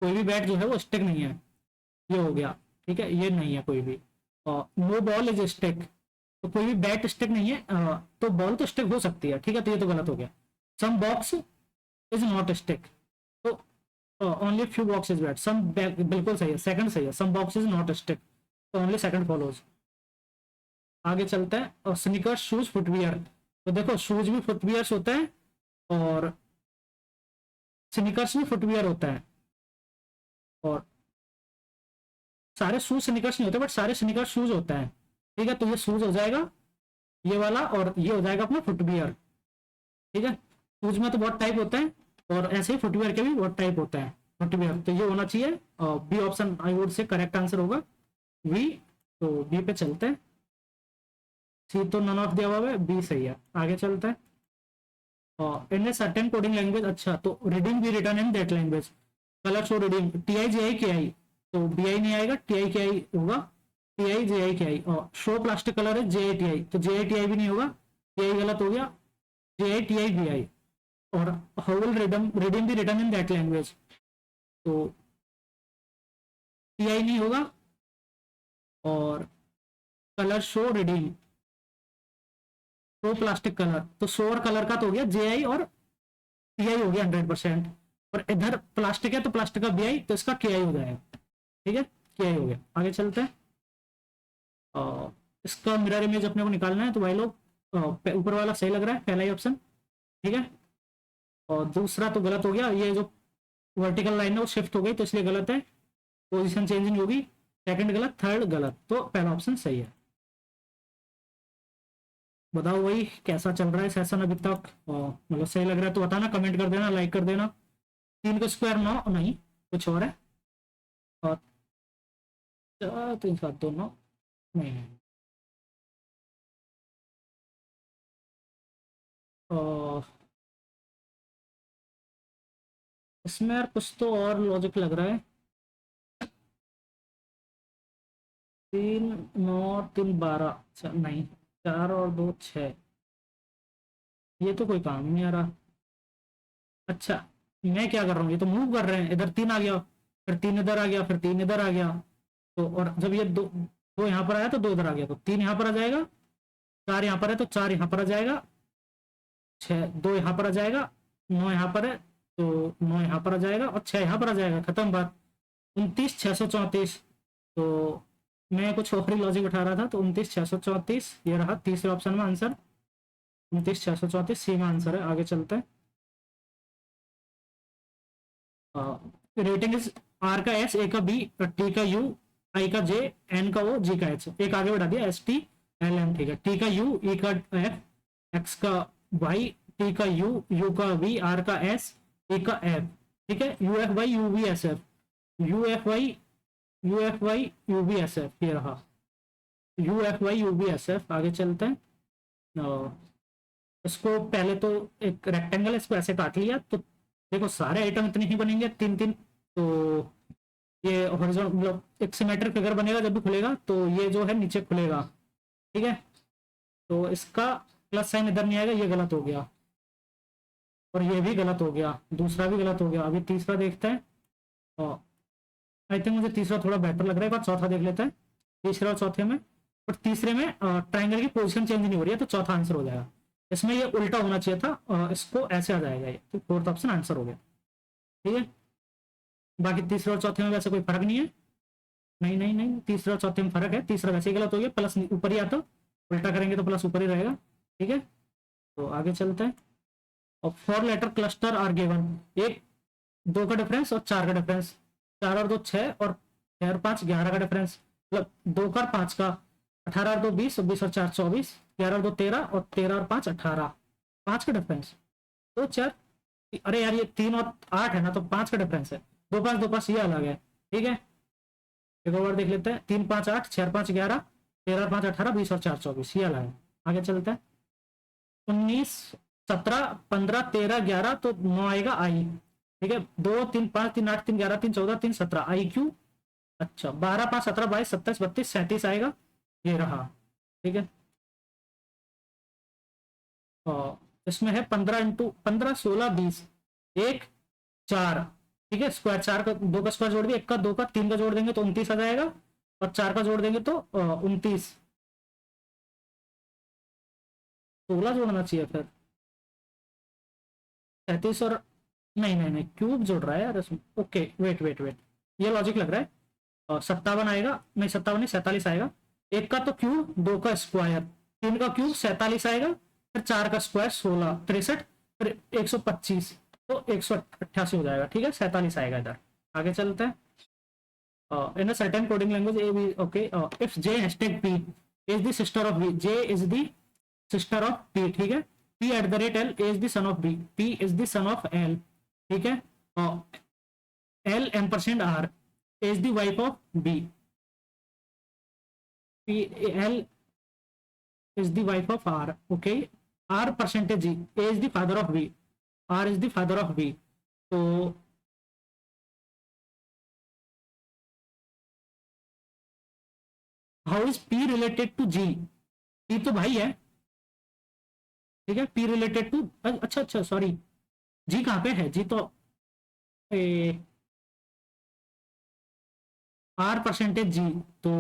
कोई भी बैट जो है वो स्टिक नहीं है, ये हो गया, ठीक है। ये नहीं है कोई भी। और नो बॉल इज स्टिक, तो कोई भी बैट स्टिक नहीं है, तो बॉल तो स्टिक हो सकती है, ठीक है। तो ये तो गलत हो गया। Some box is not stick, तो only few box is bat, some बिल्कुल सही है, सेकंड सही है, some box is not stick, तो ओनली सेकंड फॉलोज। आगे चलते हैं। और स्नीकर्स शूज फुटवियर, तो देखो शूज भी फुटवियर्स होता है और स्नीकर्स भी फुटवियर होता है, और सारे शूज स्नीकर्स नहीं होते, बट सारे स्नीकर्स शूज होता है, ठीक है। तो ये शूज हो जाएगा ये वाला, और ये हो जाएगा अपना फुटवियर, ठीक है। शूज में तो बहुत टाइप होता है, और ऐसे ही फुटवियर के भी बहुत टाइप होता है फुटवियर, तो ये होना चाहिए B option, I would say correct answer होगा वी। तो बी पे चलते हैं। सी तो नन ऑफ दिया हुआ है, बी सही है। आगे चलते हैं। In a certain coding language, अच्छा तो reading be written in that language, colour show reading T I J I K I, तो बी आई नहीं आएगा, टी आई के आई होगा, T I J I K आई। और शो प्लास्टिक कलर है जे I T I, तो जे I T I भी नहीं होगा, टी आई गलत हो गया, जे I T I B I. और how will reading be written in that language, तो टी आई नहीं होगा, और colour show reading show plastic colour, तो शो और कलर का तो हो गया जे आई, और टी आई हो गया 100%। और इधर प्लास्टिक है तो प्लास्टिक का बी आई, तो इसका के आई हो जाएगा, ठीक है, के आई हो गया। आगे चलते हैं। इसका मिरर इमेज अपने को निकालना है, तो भाई लोग ऊपर वाला सही लग रहा है, पहला ही ऑप्शन, ठीक है। और दूसरा तो गलत हो गया, ये जो वर्टिकल लाइन है वो शिफ्ट हो गई, तो इसलिए गलत है, पोजीशन चेंजिंग होगी। सेकंड गलत, थर्ड गलत, तो पहला ऑप्शन सही है। बताओ वही कैसा चल रहा है सेशन अभी तक, मतलब सही लग रहा है तो बताना, कमेंट कर देना, लाइक कर देना। 3 का स्क्वायर 9 नहीं, कुछ और है। और 3 7 2 9 नहीं। और इसमें यार कुछ तो और लॉजिक लग रहा है। 3 9 3 12, अच्छा नहीं, 4 और 2 6, ये तो कोई काम नहीं आ रहा। अच्छा मैं क्या कर रहा हूँ, ये तो मूव कर रहे हैं, इधर 3 आ गया, फिर 3 इधर आ गया, फिर 3 इधर आ गया, तो और जब ये दो दो यहाँ पर आया तो 2 इधर आ गया, तो 3 यहाँ पर आ जाएगा, 4 यहाँ पर है तो 4 यहाँ पर आ जाएगा, 6 2 यहाँ पर आ जाएगा, 9 यहाँ पर है तो 9 यहाँ पर आ जाएगा, और 6 यहाँ पर आ जाएगा, खत्म बात। 29 634, तो मैं कुछ ओखरी लॉजिक उठा रहा था, तो 29 634 ये रहा तीसरे ऑप्शन में आंसर, 29 634 सी में आंसर है। आगे चलते हैं। रेटिंग इज आर का एस, ए का बी, टी का यू, आई का जे, एन का ओ, जी का एच, एक आगे बढ़ा दिया एस टी एल एम, ठीक है। टी का यू, ई का एफ, एक्स का वाई, टी का यू, यू का वी, आर का एस, ए का एफ, ठीक है। U F why you V S F, U F why U F why you V S F, ये रहा U F why you V S F. आगे चलते हैं। इसको पहले तो एक रेक्टेंगल, इसको ऐसे काट लिया, तो देखो सारे आइटम इतने ही बनेंगे 3 3, तो ये हॉरिजॉन्टल मतलब एक सिमेट्रिक फिगर बनेगा जब भी खुलेगा, तो ये जो है नीचे खुलेगा, ठीक है। तो इसका प्लस साइन इधर नहीं आएगा, ये गलत हो गया, और ये भी गलत हो गया, दूसरा भी गलत हो गया। अभी तीसरा देखते हैं, और आई थिंक मुझे तीसरा थोड़ा बेटर लग रहा है, एक बार चौथा देख लेते हैं। तीसरे और चौथे में, बट तीसरे में ट्राइंगल की पोजीशन चेंज नहीं हो रही है, तो चौथा आंसर हो जाएगा। इसमें ये उल्टा होना चाहिए था, इसको ऐसे आ जाएगा, ये तो फोर्थ ऑप्शन आंसर हो गया, ठीक है। बाकी तीसरे और चौथे में वैसे कोई फर्क नहीं है, नहीं नहीं नहीं, तीसरे और चौथे में फर्क है, तीसरा वैसे ही गलत हो गया, प्लस ऊपर ही आता, उल्टा करेंगे तो प्लस ऊपर ही रहेगा, ठीक है। तो आगे चलते हैं। और 4 लेटर क्लस्टर आर गिवन, 1 2 का डिफरेंस और 4 का डिफरेंस, 4 और 2 6, और 6 और 5 11 का डिफरेंस, मतलब 2 का और 5 का, 18 और 2 20, 20 और 4 24, 11 और 2 13, और 13 और 5 18, 5 का डिफरेंस, 2 4, अरे यार ये 3 और 8 है ना, तो 5 का डिफरेंस है, 2 5 2 5 ये अलग है। ठीक है, एक और बार देख लेते हैं, 3 5 8, 6 5 11, 13 5 18, 20 और 4 24, ये अलग है। आगे चलते हैं, 19 17 15 13 11, तो 9 आएगा आई। ठीक है, 2 3 5 3 8 3 11 3 14 3 17 आई क्यू। अच्छा, 12 5 17 22 27 32 37 आएगा, ये रहा। ठीक है, और इसमें है 15 इंटू 15 16 20, 1 4। ठीक है, स्क्वायर, 4 का 2 का स्क्वायर जोड़ दिया, 1 का 2 का 3 का जोड़ देंगे तो 29 आ जाएगा, और 4 का जोड़ देंगे तो 29, 16 जोड़ना चाहिए फिर, 37 और, नहीं नहीं नहीं, क्यूब जोड़ रहा है यार इसमें। ओके वेट वेट वेट, ये लॉजिक लग रहा है। और 57 आएगा, नहीं 57 नहीं 47 आएगा, 1 का तो क्यूब, 2 का स्क्वायर, 3 का क्यूब 47 आएगा, फिर 4 का स्क्वायर 16 63, फिर 125, तो 188 हो जाएगा। ठीक है, 47 आएगा इधर। आगे चलते हैं, in a certain coding language A B, okay, if J hashtag P is the sister of B, J is the sister of P, ठीक है, P at the rate L is the son of B, P is the son of L, ठीक है, L ampersand R is the wife of B, P L is the wife of R, okay, R percentage G, A is the father of B, R is the father of B, तो how is P related to G, P तो भाई है। ठीक है, P related to, अच्छा अच्छा sorry, G कहाँ पे है, G तो R परसेंटेज G, तो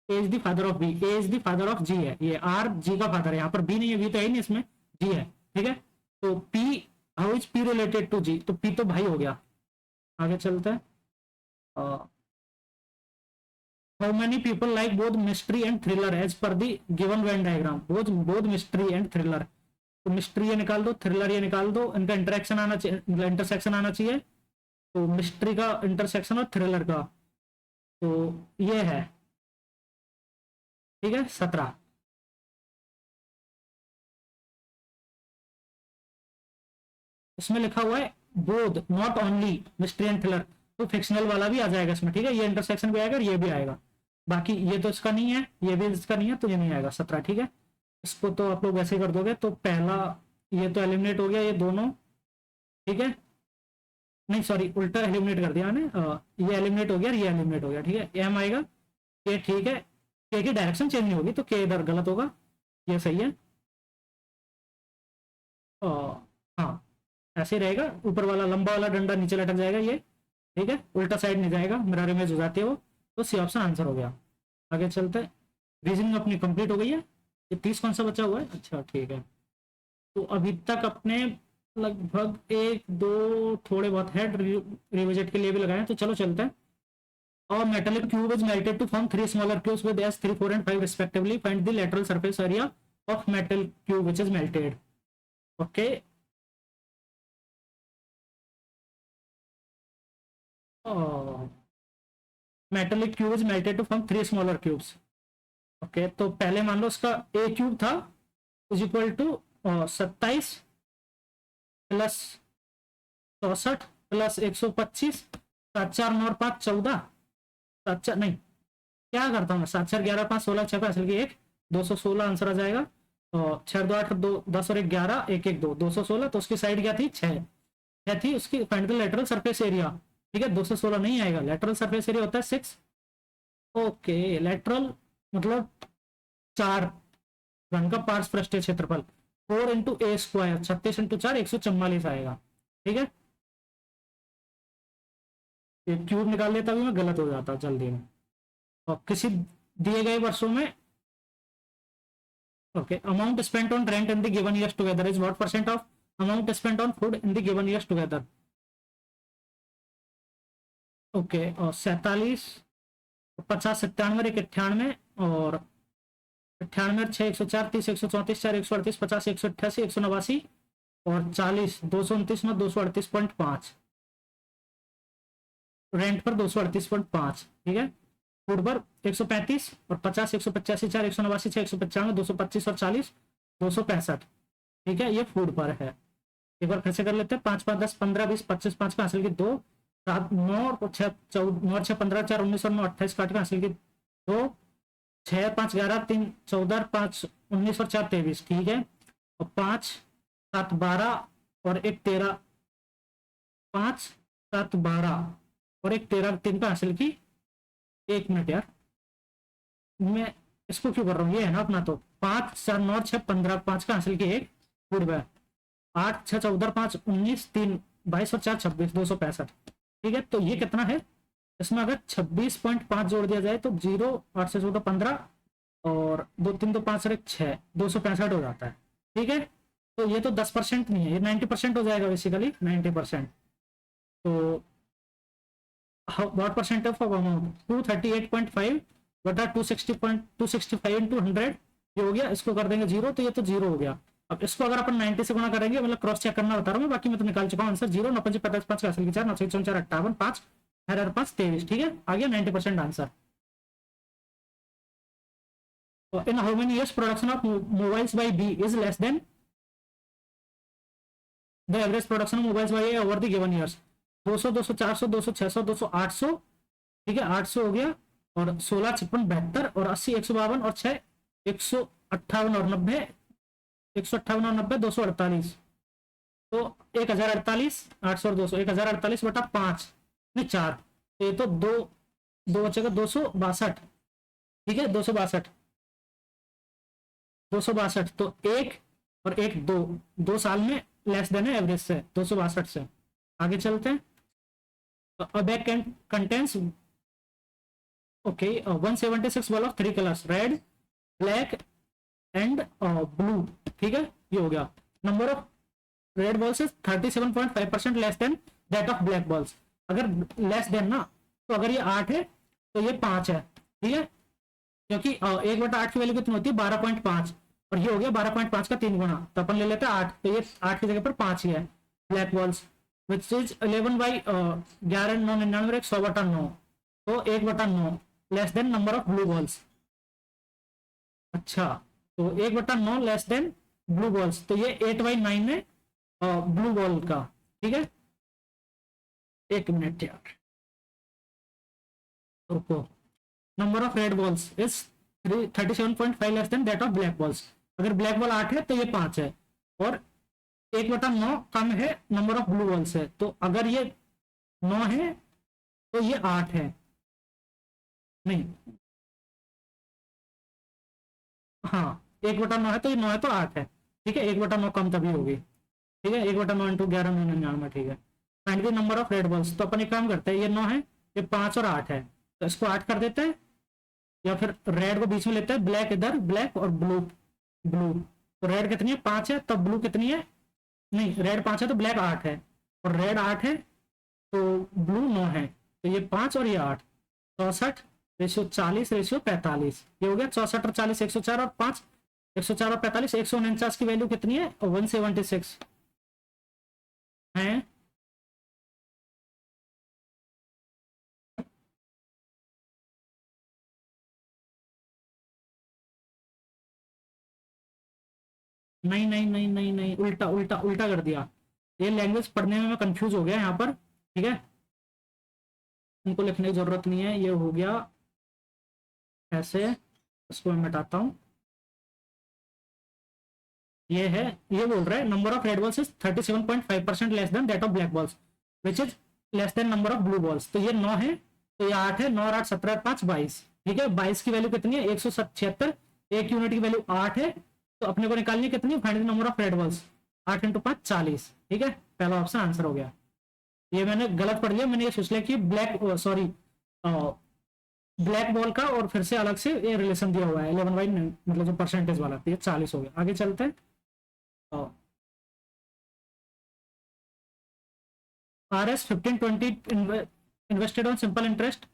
A is the father of B, A is the father of G है, ये R G का फादर है, यहाँ पर B नहीं है, B तो है ही नहीं इसमें, G है। ठीक है, तो P, how is P related to G, तो P तो भाई हो गया। आगे चलते हैं, how many people like both mystery and thriller as per the given Venn diagram, both mystery and thriller, तो मिस्ट्री ये निकाल दो, थ्रिलर ये निकाल दो, इनका इंटरेक्शन आना चाहिए, इंटरसेक्शन आना चाहिए, तो मिस्ट्री का इंटरसेक्शन और थ्रिलर का, तो ये है। ठीक है, 17। इसमें लिखा हुआ है बोध not only mystery and thriller, तो फिक्शनल वाला भी आ जाएगा इसमें। ठीक है, ये इंटरसेक्शन भी आएगा और ये भी आएगा, बाकी ये तो इसका नहीं है, ये भी इसका नहीं है, तो ये नहीं आएगा 17। ठीक है, इसको तो आप लोग वैसे ही कर दोगे, तो पहला ये तो एलिमिनेट हो गया, ये दोनों। ठीक है, नहीं सॉरी, उल्टा एलिमिनेट कर दिया मैंने, ये एलिमिनेट हो गया, ये एलिमिनेट हो गया। ठीक है, एम आएगा, ये ठीक है, के की डायरेक्शन चेंज नहीं होगी, तो के इधर गलत होगा, ये सही है। हाँ, ऐसे ही रहेगा, ऊपर वाला लंबा वाला डंडा नीचे लटक जाएगा ये। ठीक है, उल्टा साइड नहीं जाएगा, मिरर इमेज हो जाती है वो, तो सी ऑप्शन आंसर हो गया। आगे चलते हैं, रीजनिंग अपनी कंप्लीट हो गई है, ये 30 कौन सा बचा हुआ है, अच्छा ठीक है। तो अभी तक अपने लगभग 1 2 थोड़े बहुत हेड रिविजिट के लिए भी लगाए, तो चलो चलते हैं। और metallic cube is melted to form 3 smaller cubes with S 3 4 and 5 respectively, find the lateral surface area of metal cube which is melted. Okay, metallic cube is melted to form 3 smaller cubes. Okay, तो पहले मान लो इसका a cube था is equal to 27 plus 64 plus 125, 7 4 9 5 14, 7 4 नहीं, क्या करता हूँ मैं, 7 4 11 5 16 6 असल की 1, 216 आंसर आ जाएगा, और 6 2 8 2 10 और 1 11 1 1 2 216, तो उसकी साइड क्या थी, 6 थी उसकी, find the lateral surface area. ठीक है, 216 नहीं आएगा, लेटरल सरफेस एरिया होता है 6। ओके, लेटरल मतलब 4 घन का पार्श्व पृष्ठीय क्षेत्रफल, 4 इंटू ए स्क्वायर, 36 इंटू 4 144 आएगा। ठीक है, ये क्यूब निकाल लेता भी मैं, गलत हो जाता जल्दी में। और किसी दिए गए वर्षों में, okay, amount spent on rent in the given years together is what percent of amount spent on food in the given years together. Okay, और 47 50 97 1 98, और 98 6 104 30 134 4 138 50 188 189, और 40 229 9 238.5, रेंट पर 238.5। ठीक है, फूड पर 135 और 50, 185, 4, 189, 6, 195, 225 और 40, 265। ठीक है, ये फूड पर है। एक बार फिर से कर लेते हैं। 5, 5, 10, 15, 20, 25, 5 का हासिल की 2, 7, 9 और 6, 9, 6, 15, 4, 19 और 9, 28 काट का हासिल की 2, 6, 5, 11, 3, 14, 5, 19 और 4, 23। ठीक है, और 5, 7, 12 और 1, 13, 5, 7, 12 और 1, 13, 3 पे हासिल की। 1 मिनट यार, मैं इसको क्यों कर रहा हूँ, ये है ना अपना। तो 5, 4, 9, 6, 15, 5 का हासिल की 1 फूड पे, 8, 6, 14, 5, 19, 3, 22 और 4, 26, 265। ठीक है, तो ये कितना है, इसमें अगर 26.5 जोड़ दिया जाए तो 0, 8 से 14, 15 और 2, 3, 2, 5 और 1, 6, 265 हो जाता है। ठीक है, तो ये तो 10% नहीं है, ये 90% हो जाएगा बेसिकली, 90%। तो व्हाट परसेंट ऑफ अमाउंट, 238.5 बटा 265 इंटू 100, ये हो गया। इसको कर देंगे 0, तो ये तो 0 हो गया। अब इसको अगर अपन 90 से गुणा करेंगे, मतलब क्रॉस चेक करना बता रहा हूँ मैं, बाकी मैं तो निकाल चुका हूँ आंसर। 0, 9, 5, 5, 5 हासिल की 4, 9, 4, 58, 5, 5, 23। ठीक है, आ गया 90% answer. In how many years production of mobiles by B is less than the average production of mobiles by A over the given years. 200, 200, 400, 200, 600, 200, 800। ठीक है, 800 हो गया, और 16, 56, 72 और 80, 152 और 6, 158 और 90, 158 और 90, 248। तो 1048, 800 और 200, 1048 बटा 5 नहीं 4, तो ये तो दो बचेगा 262। ठीक है, 262, 262। तो 1 और 1, 2, 2 साल में लेस देन है एवरेज से, 262 से। आगे चलते हैं। A bag contains okay 176 ball of 3 colors red, black and blue। ठीक है, ये हो गया। Number of red balls is 37.5% less than that of black balls. अगर लेस देन ना, तो अगर ये 8 है तो ये 5 है। ठीक है, क्योंकि 1/8 की वैल्यू कितनी होती है, 12.5, और ये हो गया 12.5 का 3 गुना, तो अपन ले लेते हैं 8, तो ये 8 की जगह पर 5 ही है। Black balls which is 11 by 11, 9, 99, 100/9, तो 1/9 less than number of blue balls. अच्छा, तो 1/9 लेस देन ब्लू बॉल्स, तो ये 8/9 है ब्लू बॉल का। ठीक है, 1 मिनट यार, रुको। Number of red balls is 37.5 less than that of black balls. अगर ब्लैक बॉल 8 है तो ये 5 है, और 1/9 कम है नंबर ऑफ ब्लू बॉल्स है। तो अगर ये 9 है तो ये 8 है, नहीं, हाँ 1/9 है तो ये 9 है तो 8 है। ठीक है, 1/9 कम तभी होगी। ठीक है, 1/9 इंटू 11, 99। ठीक है, find the number of red balls. तो अपन एक काम करते हैं, ये 9 है, ये 5 और 8 है, तो इसको 8 कर देते हैं, या फिर रेड को बीच में लेते हैं, ब्लैक इधर, ब्लैक और ब्लू, ब्लू। तो रेड कितनी है, 5 है, तब ब्लू कितनी है, नहीं रेड 5 है तो ब्लैक 8 है, और रेड 8 है तो ब्लू 9 है, तो ये 5 और ये 8, 64 रेशियो 40 रेशियो 45। ये हो गया 64 और 40, 104 और 5, 104 और 45, 149 की वैल्यू कितनी है, 176 है। नहीं नहीं नहीं नहीं नहीं, उल्टा उल्टा उल्टा कर दिया। ये लैंग्वेज पढ़ने में मैं कंफ्यूज हो गया यहाँ पर। ठीक है, उनको लिखने की जरूरत नहीं है, ये हो गया ऐसे। इसको मैं मिटाता हूँ। ये है, ये बोल रहा है number of red balls is 37.5% less than that of black balls which is less then number of blue balls. तो ये 9 है, तो ये 8 है, 9 और 8, 17, 5, 22। ठीक है, 22 की वैल्यू कितनी है, 176। एक यूनिट की वैल्यू 8 है, तो अपने को निकालनी कितनी है, find the number of red balls. 8 into 5, 40। ठीक है, पहला ऑप्शन आंसर हो गया। ये मैंने गलत पढ़ लिया, मैंने ये सोच लिया कि ब्लैक, सॉरी, ब्लैक बॉल का और फिर से अलग से ये रिलेशन दिया हुआ है 11/, मतलब जो परसेंटेज वाला, तो ये 40 हो गया। आगे चलते हैं। RS 1520 invested on simple interest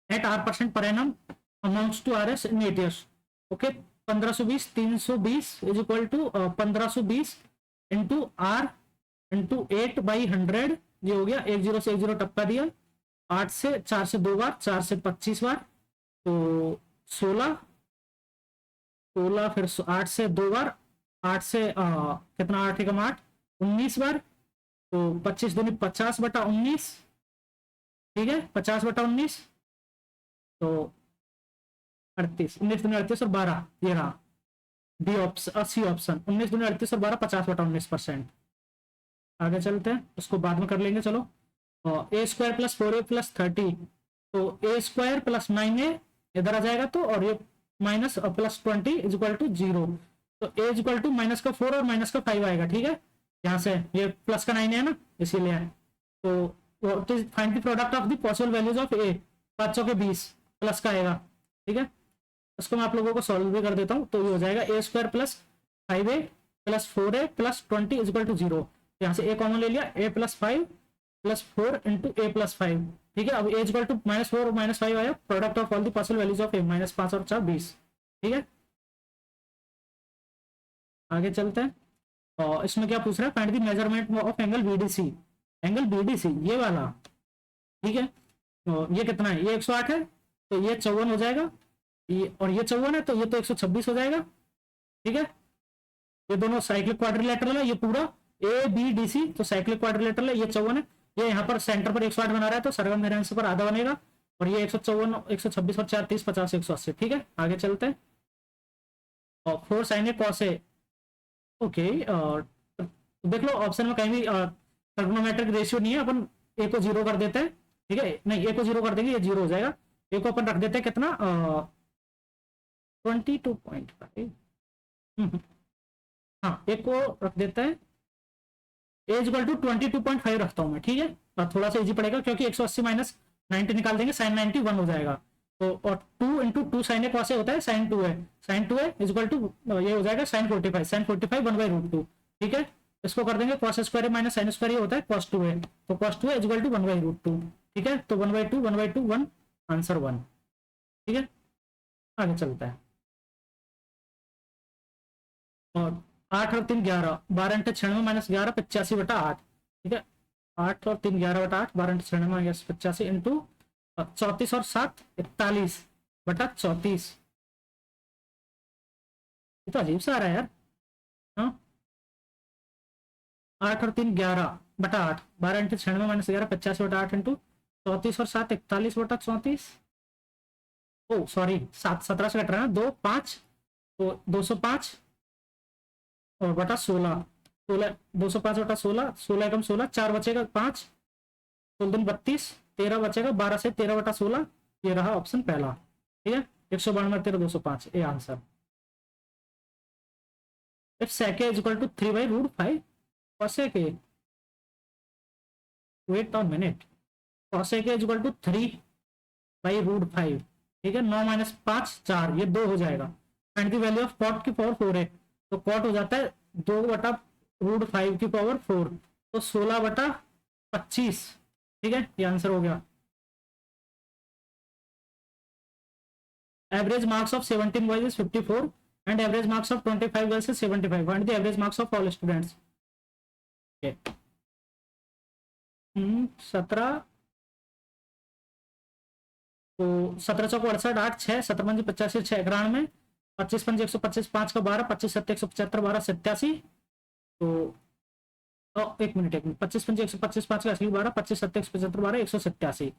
at R% per annum amounts to RS in 8 years. Okay, 1520 320 is equal to 1520 into R into 8/100। ये हो गया, 1 0 से 1 0 टपका दिया, 8 से 4 से 2 बार, 4 से 25 बार, तो 16, 16 फिर 8 से 2 बार, 8 से कितना, 8 एकम 8, 19 बार, तो 25 दूनी 50/19, ठीक है, 50/19, तो 38, 19 दूनी 38 और 12, ये रहा डी ऑप्शन, सी ऑप्शन, 19 दूनी 38 और 12, 50/19%। आगे चलते हैं, उसको बाद में कर लेंगे, चलो। A² + 4A + 30, तो A² + 9A इधर आ जाएगा, तो और ये माइनस +20 = 0, तो A = माइनस का 4 और माइनस का 5 आएगा, ठीक है, यहाँ से ये प्लस का 9 है ना, इसीलिए। तो find the product of the possible values of A, 5 के 20 प्लस का आएगा, ठीक है। उसको मैं आप लोगों को सॉल्व भी कर देता हूँ, तो ये हो जाएगा A² + 5A + 4A + 20 = 0, यहाँ से A कॉमन ले लिया, A + 5 + 4 × A + 5, ठीक है। अब A = -4 और -5 आया, product of all the possible values of A, -5 और 4 20, ठीक है। आगे चलते हैं, और इसमें क्या पूछ रहा है, find the measurement of angle BDC, angle BDC ये वाला, ठीक है। तो ये कितना है, ये 108 है, तो ये 54 हो जाएगा, ये और ये 54 है, तो ये तो 126 हो जाएगा, ठीक है। ये दोनों साइक्लिक क्वाड्रिलेटरल है, ये पूरा ABDC तो साइक्लिक क्वाड्रिलेटरल है, ये 54 है, ये यहाँ पर सेंटर पर 108 बना रहा है, तो सरकमफेरेंस पर आधा बनेगा, और ये 154, 126 और 4 30 50 180, ठीक है। आगे चलते हैं, और 4 sin A cos A, okay, देख लो ऑप्शन में कहीं भी ट्रिग्नोमेट्रिक रेशियो नहीं है, अपन A को 0 कर देते हैं, ठीक है, नहीं A को 0 कर देंगे, ये 0 हो जाएगा, A को अपन रख देते हैं कितना, 22.5, हाँ, A को रख देते हैं A = 22.5 रखता हूं मैं, ठीक है, और थोड़ा सा इजी पड़ेगा, क्योंकि 180 माइनस 90 निकाल देंगे, sin 90 1 हो जाएगा, तो और 2 × 2 sin A cos A होता है sin 2A, sin 2A = ये हो जाएगा sin 45, sin 45 1/√2, ठीक है। इसको कर देंगे cos² - sin² ये होता है cos 2A, तो cos 2A = 1/√2, ठीक है, तो 1/2 1/2 1, आंसर 1, ठीक है। आगे चलता है, और 8 और 3 11, 12 × 96 - 11 85/8, ठीक है, 8 और 3 11/8, 12 × 96 - 85 इंटू 34 और 7 41/34, ये तो अजीब सा आ रहा है यार, हाँ, 8 और 3 11/8, 12 × 96 - 11 85/8 इंटू 34 और 7 41/34, ओ सॉरी 7 17 से कट रहा है ना, 2 5, तो 205 और बटा 16, 16 205/16, 16 एकम 16, 4 बचेगा 5, 16 दूनी 32, 13 बचेगा, 12 से 13/16, ये रहा ऑप्शन पहला, ठीक है, 192 13 205, ये answer. If sec A = 3/√5, cos sec A, wait one minute, cos sec A = 3/√5, ठीक है, 9 - 5 4, ये 2 हो जाएगा, find the value of cot की पावर 4 है, तो cot हो जाता है 2/√5 की पावर 4, तो 16/25, ठीक है, ये आंसर हो गया। Average marks of 17 boys is 54 and average marks of 25 girls is 75, find the average marks of all students. 17, तो 17 चौको 68 8 6 17 पंजे 85 6 91 25 पंजे 125 5 का 12 25 7 175 12 87, तो एक मिनट 25 पंजे 125 5 का 80 12 25 7 175 12 187,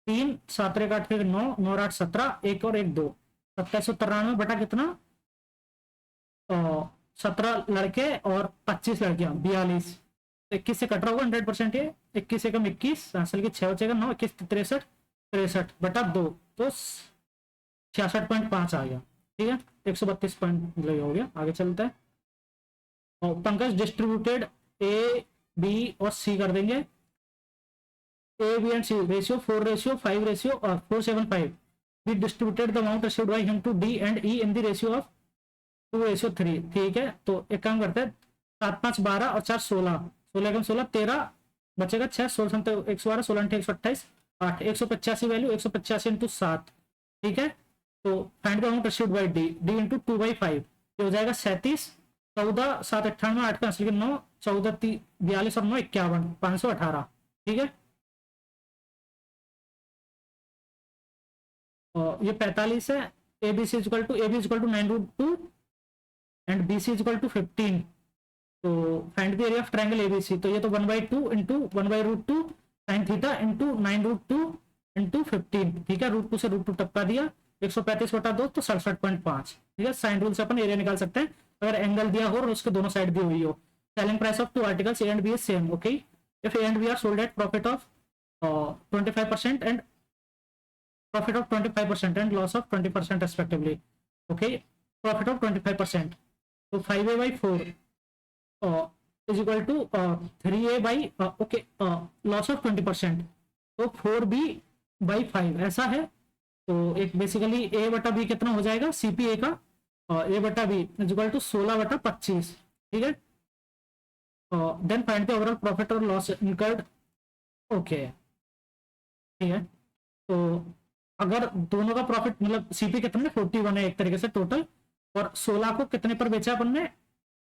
3 7 1 8 9 9 8 17, 1 और 1 2, 2793 बटा कितना, 17 लड़के और 25 लड़कियां 42, 21 से कट रहा होगा 100%, ये 21 एकम 21, आंसर की 6 बचेगा, 9 21 63 63/2, तो 66.5 आ गया, ठीक है, 132 पॉइंट हो गया। आगे चलता है, और पंकज डिस्ट्रीब्यूटेड A B और C कर देंगे, A B and C ratio 4:5 और 475, we distributed the amount received by him to D and E in the ratio of 2:3, ठीक है, तो एक काम करते हैं, 7 5 12 और 4 16, 16 एकम 16 13 बचेगा 6 16 112 16 128 8, 185 वैल्यू 185 इंटू 7, ठीक है, तो find the amount received by D, D into 2/5, ये हो जाएगा 37, 14 7 98 8 का आंसर 9 14 42 और 9 51 518, ठीक है। ये 45 है, A B C equal to 9 root 2 and B C equal to 15। तो find the area of triangle ABC, तो ये तो 1/2 into 1/√2 sine theta into 9√2 into 15, ठीक है। √2 से √2 टपका दिया, 135/2 तो 67.5, ठीक है। साइन रूल से अपन एरिया निकाल सकते हैं अगर एंगल दिया हो और उसके दोनों साइड दी हुई हो। Selling price of 2 articles A and B is same, okay. If A and B are sold at profit of 25% and profit of 25% and loss of 20% respectively, okay. Profit of 25%, तो 5a/4 is equal to 3a okay, loss of 20%, तो 4b/5 ऐसा है। तो एक basically a/b कितना हो जाएगा CPA का, a/b इज इक्वल टू 16/25, ठीक है। Then find the overall profit और लॉस इनकर्ड, ओके, ठीक है। तो अगर दोनों का प्रॉफिट मतलब CP कितना है 41 है एक तरीके से टोटल, और 16 को कितने पर बेचा अपन ने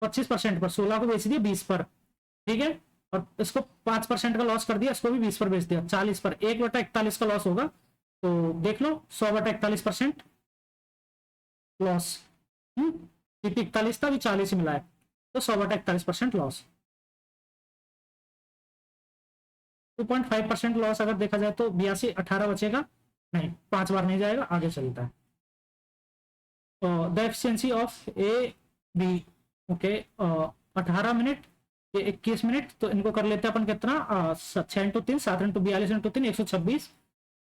25% पर, 16 को बेच दिया 20 पर, ठीक है। और इसको 5% का लॉस कर दिया, इसको भी 20 पर बेच दिया, 40 पर, 1/41 का लॉस होगा। तो देख लो 100/41% लॉस, CP 41 था, अभी 40 मिला है, तो 100/41% लॉस। 2.5% लॉस अगर देखा जाए तो 82/18 बचेगा, नहीं 5 बार नहीं जाएगा, आगे चलता है। The efficiency of A B, okay, 18 minute, ये 21 मिनट, तो इनको कर लेते हैं अपन कितना 6 × 3 7 × 42 × 3 126,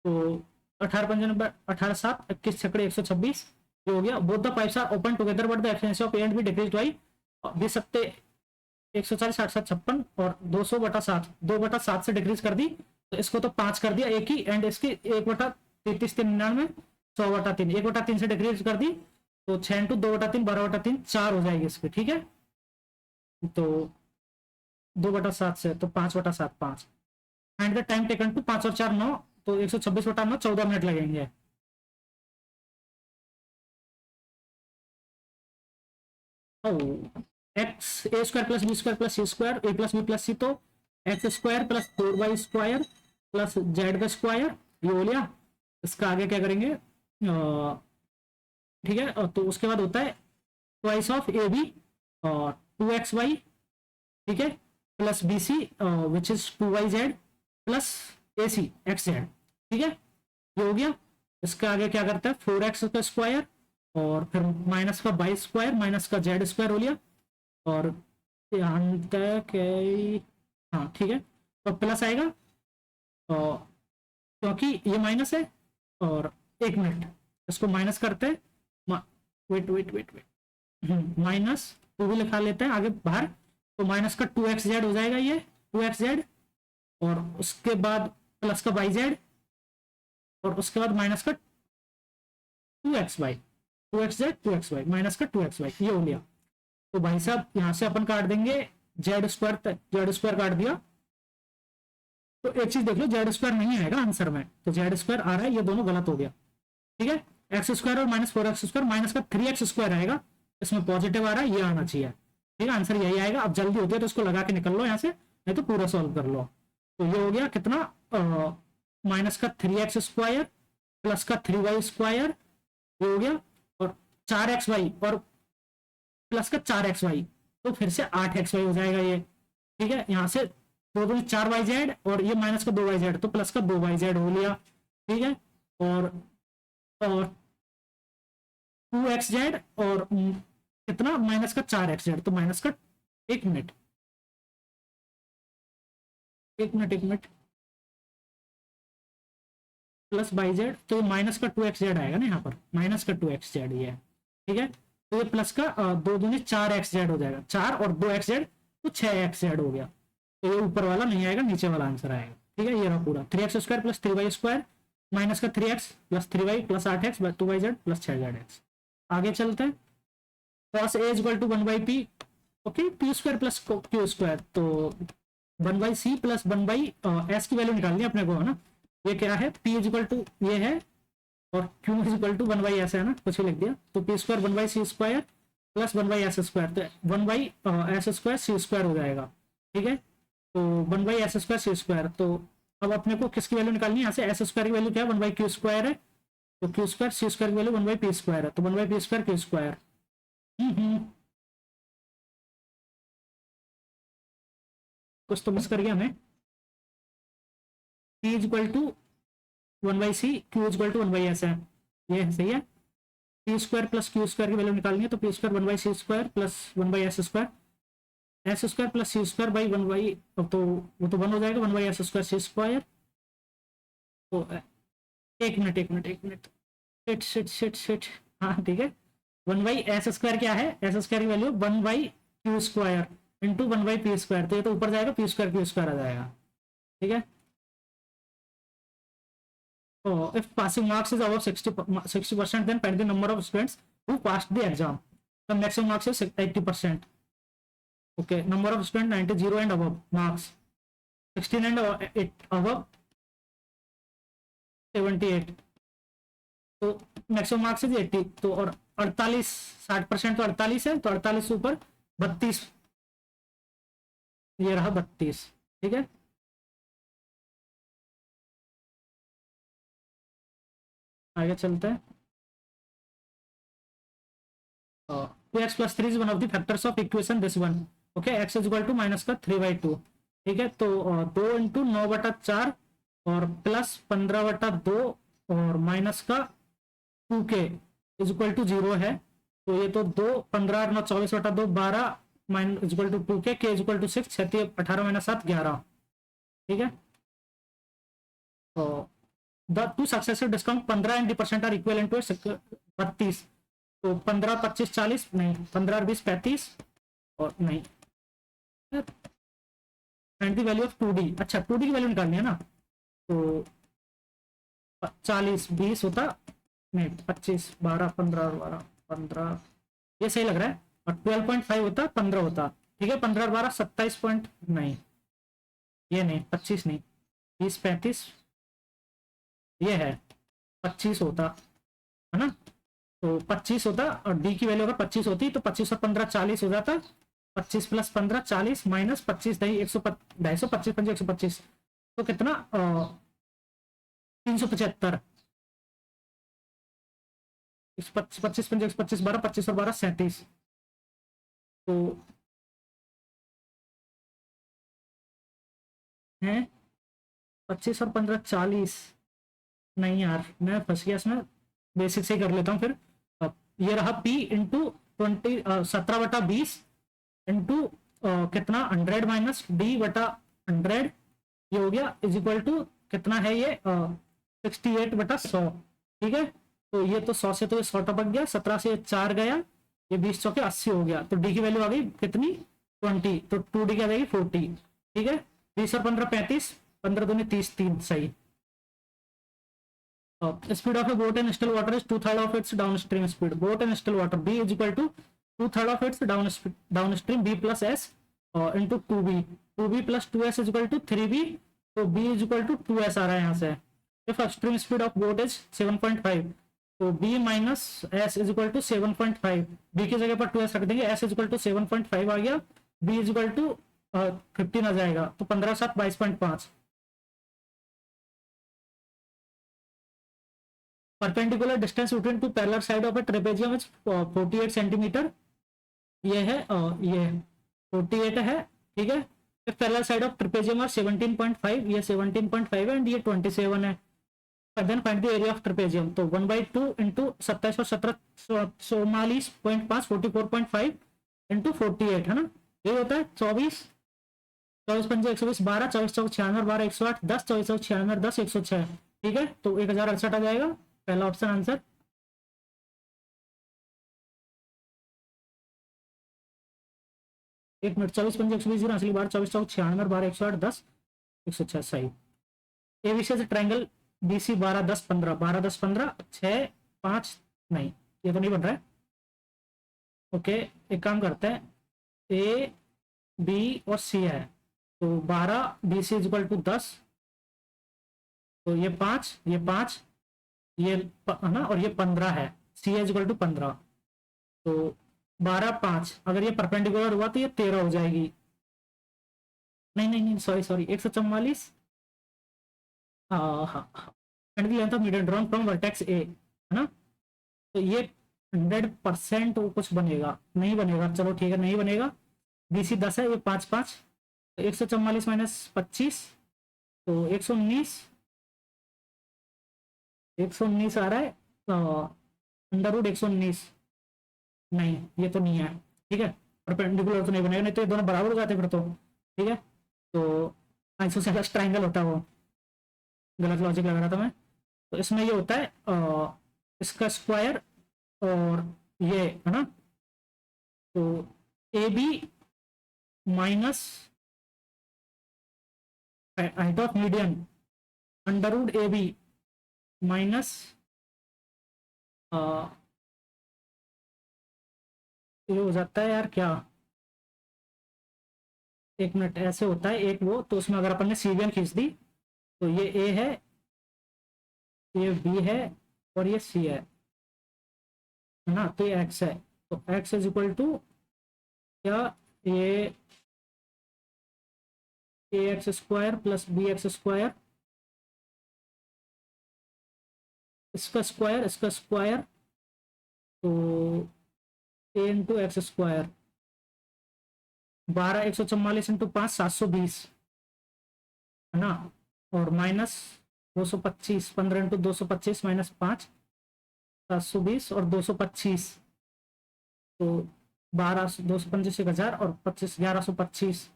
तो 18×5 18 7 21 छकड़े 126, ये हो गया। Both the pipes are open together but the efficiency of A and B decrease by 20 140 60 56 और 200/7 2/7 से डिक्रीज कर दी, तो इसको तो 5 कर दिया एक ही, एंड इसकी 1/33 399 100/3 1/3 से डिक्रीज कर दी, तो 6 × 2/3 12/3 4 हो जाएगी इसकी, ठीक है। तो 2/7 से तो 5/7 5, and the time taken to 5 और 4 9, तो 126/9 14 मिनट लगेंगे। X A square plus B square plus C square A plus B plus C, तो X square plus 4y square plus Z का स्क्वायर, ये हो लिया। इसका आगे क्या करेंगे, ठीक है। तो उसके बाद होता है twice of A B 2xy, ठीक है, plus B C which is 2yz plus A C X Z, ठीक है, ये हो गया। इसका आगे क्या करता है 4x का स्क्वायर और फिर माइनस का y स्क्वायर माइनस का z स्क्वायर हो लिया, और यहाँ तक हाँ ठीक है, तो प्लस आएगा क्योंकि ये माइनस है, और 1 मिनट इसको माइनस करते हैं, wait wait wait wait minus 2 भी लिखा लेते हैं आगे बाहर, तो माइनस का 2xz हो जाएगा, ये 2xz, और उसके बाद प्लस का yz, और उसके बाद माइनस का 2xy 2xz माइनस का 2xy, ये हो लिया। तो भाई साहब यहां से अपन काट देंगे जेड स्क्वायर काट दिया, तो एक चीज देख लो जेड स्क्वायर नहीं आएगा आंसर में, तो जेड स्क्वायर आ रहा है, ये दोनों गलत हो गया, ठीक है। एक्स स्क्वायर और माइनस 4x स्क्वायर माइनस का 3x स्क्वायर आएगा, इसमें पॉजिटिव आ रहा है, ये आना चाहिए, ठीक है, आंसर यही आएगा। अब जल्दी होती है तो इसको लगा के निकल लो यहाँ से, नहीं तो पूरा सॉल्व कर लो। तो ये हो गया कितना माइनस का 3x स्क्वायर प्लस का 3y स्क्वायर, ये हो गया, और 4xy और प्लस का 4xy, तो फिर से 8xy हो जाएगा ये, ठीक है। यहाँ से 2 4yz और ये माइनस का 2yz, तो प्लस का 2yz हो लिया, ठीक है, और 2xz और कितना माइनस का 4xz, तो माइनस का 1 मिनट प्लस yz, तो माइनस का 2xz आएगा ना यहाँ पर, माइनस का 2xz ये है, ठीक है। तो ये प्लस का 2 दूनी 4xz हो जाएगा, 4 और 2xz तो 6xz हो गया, तो ये ऊपर वाला नहीं आएगा, नीचे वाला आंसर आएगा, ठीक है। ये रहा पूरा 3x square plus 3y square minus का 3x plus 3y plus 8x 2yz plus 6zx। आगे चलते हैं, cos a is equal to 1/p, okay, p square plus q square, तो 1/c प्लस 1/s की वैल्यू निकालनी है अपने को, है ना। ये क्या है p इज इक्वल टू ये है, और q is equal to 1/s है ना, कुछ भी लिख दिया, तो p square 1/c square plus 1/s square, तो 1/s स्क्वायर c स्क्वायर हो जाएगा, ठीक है। तो 1/s स्क्वायर c स्क्वायर, तो अब अपने को किसकी वैल्यू निकालनी है यहाँ से, s स्क्वायर की वैल्यू क्या है 1/q स्क्वायर है, तो क्यू स्क्वायर सी स्क्वायर की वैल्यू 1/p² है, तो 1/p² क्यू स्क्वायर। कुछ तो मिस कर गया हमें। p equal to 1/c, q equal to 1/s है, ये सही है। p square plus Q square की वैल्यू निकालनी है, तो p square 1/c square plus 1/s square, S square plus C square by 1/, तो वो तो 1 हो जाएगा, 1/s स्क्वायर सी स्क्वायर। तो एक minute shit shit shit shit, हाँ ठीक है। 1/s स्क्वायर क्या है, एस स्क्वायर की value 1/q square into 1/p², तो ये तो ऊपर जाएगा, p² q स्क्वायर आ जाएगा, ठीक है। So if passing marks is above 60%, then find the number of students who passed the exam. The maximum marks is 80%. Okay, number of students 90, 0 and above marks 16 and above 78. तो maximum marks is 80, तो और 48, 60% तो 48 है, तो 48 से ऊपर 32, ये रहा 32, ठीक है। आगे चलते हैं। 2x plus 3 is one of the factors of equation this one. Okay, x is equal to minus का 3/2, ठीक है। तो 2 × 9/4 और प्लस 15/2 और माइनस का 2k इज इक्वल टू 0 है, तो ये तो 2 15 और 9 24/2 12 minus is equal to 2k, k is equal to 6 36 18 - 7 11, ठीक है। तो the two successive discount 15 and 20% are equivalent to 32, तो 15 25 40 नहीं, 15 20 35 और नहीं, and the value of 2d, अच्छा 2d की वैल्यू निकालनी है ना, तो 40 20 होता नहीं, 25 12 15 12 15, ये सही लग रहा है, और 12.5 होता 15 होता, ठीक है। 15 12 27 पॉइंट नहीं, ये नहीं 25 नहीं, 20 35 ये है 25 होता है ना, तो 25 होता, और डी की वैल्यू अगर 25 होती तो 25 और 15 40 हो जाता, 25 प्लस 15 40 माइनस 25 नहीं 100 25 5 125, तो कितना 375, 25 5 125 12 25 और 12 37, तो है 25 और 15 40, नहीं यार मैं फंस गया इसमें, बेसिक से ही कर लेता हूँ फिर। अब ये रहा p इंटू 17/20 इंटू कितना 100 माइनस d/100, ये हो गया इज इक्वल टू कितना है ये 68/100, ठीक है। तो ये तो 100 से तो ये 100 टपक गया, 17 से 4 गया, ये 20 चौके 80 हो गया, तो डी की वैल्यू आ गई कितनी 20, तो 2d की आ जाएगी 40, ठीक है। 20 और 15 35, 15 दूनी 30 3 सही। Speed of a boat in still water is 2/3 of its downstream speed. Boat in still water b is equal to 2/3 of its downstream b plus s into 2b. 2b plus 2s is equal to 3b. तो b is equal to 2s आ रहा है यहाँ से। If upstream speed of boat is 7.5, तो b minus s is equal to 7.5. b की जगह पर 2s रख देंगे, s is equal to 7.5 आ गया, b is equal to 15 आ जाएगा, तो 15 7 22.5। Perpendicular distance between two parallel side of a trapezium is 48 centimetre, ये है ये 48 है, ठीक है। Parallel side of trapezium are 17.5, ये 17.5 है एंड ये 27 है। Then find the area of trapezium, तो 1/2 इंटू 27 और 17 44.5 44.5 इंटू 48 है ना, ये होता है 24 24 5 120 12 24 4 96 12 108 10 24 96 10 106, ठीक है। तो 1068 आ जाएगा पहला ऑप्शन आंसर। एक मिनट 24 5 120 असली 12 24 4 96 12 108 10 106 सही। ए विशेष ट्रायंगल बीसी 12 10 15 12 10 15 6 5 नहीं, ये तो नहीं बन रहा है। ओके एक काम करते हैं, ए बी और सी है, तो 12 B C is equal to 10, तो ये 5 ये है ना, और ये 15 है, सी इज इक्वल टू 15, तो 12 5 अगर ये परपेंडिकुलर हुआ तो ये 13 हो जाएगी, नहीं सॉरी 144, हाँ and the length of medium drawn from vertex ए, है ना। तो ये 100% वो कुछ बनेगा नहीं बनेगा, चलो ठीक है नहीं बनेगा। बीसी 10 है, ये 5 5, तो 144 माइनस 25, तो 119, 119 आ रहा है, √119। नहीं ये तो नहीं है, ठीक है। परपेंडिकुलर तो नहीं बनेगा, नहीं तो ये दोनों बराबर हो जाते फिर तो, ठीक है। तो आइसोसेलेस ट्राइंगल होता है वो, गलत लॉजिक लग रहा था मैं। तो इसमें ये होता है इसका स्क्वायर और ये है ना, तो A B minus height of median √AB minus ये हो जाता है यार क्या, एक मिनट, ऐसे होता है एक वो, तो उसमें अगर अपन ने सीवियन खींच दी तो ये ए है, ये बी है और ये सी है ना, तो ये एक्स है। तो एक्स इज इक्वल टू क्या, ये A X square plus B X square, इसका स्क्वायर, तो A into X square, 12 144 into 5 720 है ना, और माइनस 225, 15 इंटू 225 माइनस 5 720 और 225, तो 12 225 1000 और 25 1125,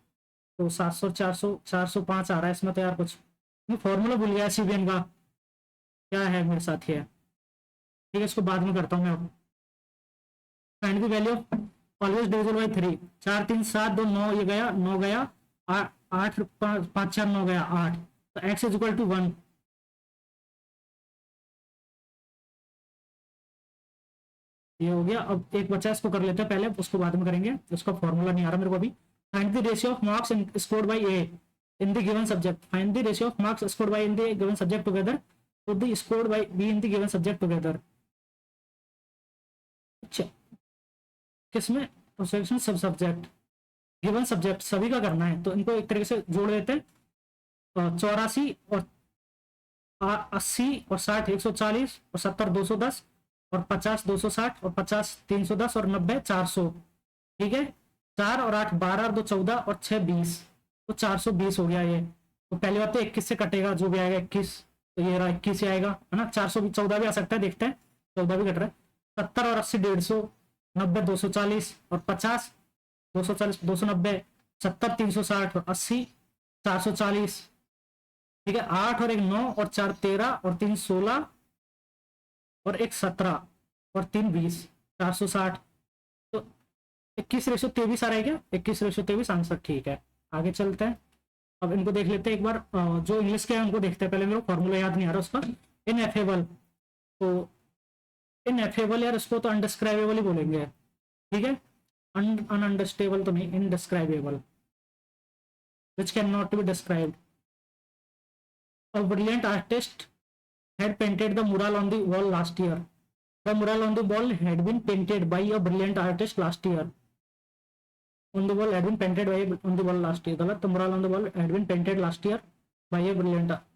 तो 700 400 405 आ रहा है इसमें। तो यार कुछ मैं फॉर्मूला भूल गया सीबीएन का, क्या है मेरे साथ ये, ठीक है इसको बाद में करता हूँ मैं। Find the value of always divisible by 3, 4 3 7 2 9, ये गया 9 गया, 8 5 4 9 गया 8, तो x इज इक्वल टू 1। ये हो गया। अब एक बच्चा, इसको कर लेते हैं पहले, उसको बाद में करेंगे, उसका फॉर्मूला नहीं आ रहा मेरे को अभी। Find the ratio of marks scored by A in the given subject, find the ratio of marks scored by in the given subject together to the scored by B in the given subject together. अच्छा, किसमें, section सब subject, given subject सभी का करना है, तो इनको एक तरीके से जोड़ देते हैं। 84 और 80 और 60 140 और 70 210 और 50 260 और 50 310 और 90 400, ठीक है। 4 और 8 12 और 2 14 और 6 20, तो 420 हो गया ये। तो पहली बात तो 21 से कटेगा जो भी आएगा 21, तो ये रहा 21 ही आएगा है ना। 414 भी आ सकता है, देखते हैं, 14 भी कट रहा है। 70 और 80 150, 90 240 और 50 240 290, 70 360 और 80 440, ठीक है। 8 और 1 9 और 4 13 और 3 16 और 1 17 और 3 20, 460, तो 21:23 आ रहा है क्या, 21:23 आंसर, ठीक है। आगे चलते हैं, अब इनको देख लेते हैं एक बार। जो इंग्लिश के हैं उनको देखते हैं पहले, मेरे को फॉर्मूला याद नहीं आ रहा उसका। इनएफेबल, तो इनएफेबल यार इसको तो अनडिस्क्राइबेबल ही बोलेंगे, ठीक है। अनअंडरस्टेबल तो नहीं, indescribable, which can not be described. A brilliant artist had painted the mural on the wall last year. The mural on the wall had been painted by a brilliant artist last year. On the wall had been painted by on the wall last year. The mural on the wall had been painted last year by a brilliant artist.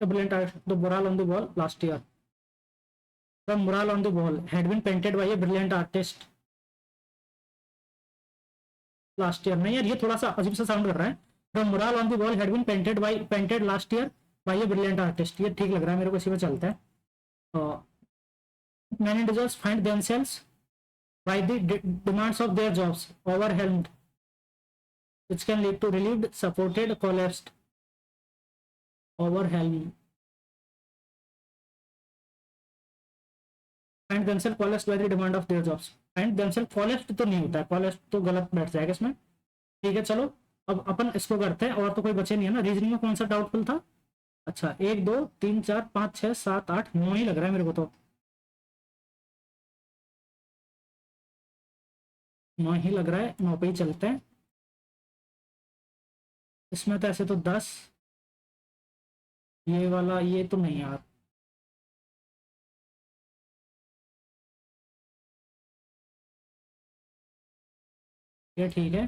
The mural on the wall last year. The mural on the wall had been painted by a brilliant artist last year. नहीं यार ये थोड़ा सा अजीब सा sound कर रहा है। The mural on the wall had been painted last year by a brilliant artist. ये ठीक लग रहा है मेरे को, इसी में चलता है। Many individuals find themselves by the demands of their jobs overwhelmed, which can lead to relieved, supported, collapsed, overwhelmed. Find themselves collapsed by the demand of their jobs. Find themselves collapsed तो नहीं होता है, collapsed तो गलत बैठ जाएगा इसमें, ठीक है। चलो अब अपन इसको करते हैं, और तो कोई बचे नहीं है ना। रीजनिंग में कौन सा डाउटफुल था, अच्छा 1 2 3 4 5 6 7 8 9 ही लग रहा है मेरे को, तो 9 ही लग रहा है, 9 पे ही चलते हैं। इसमें तो ऐसे तो 10, ये वाला ये तो नहीं यार, ये ठीक है।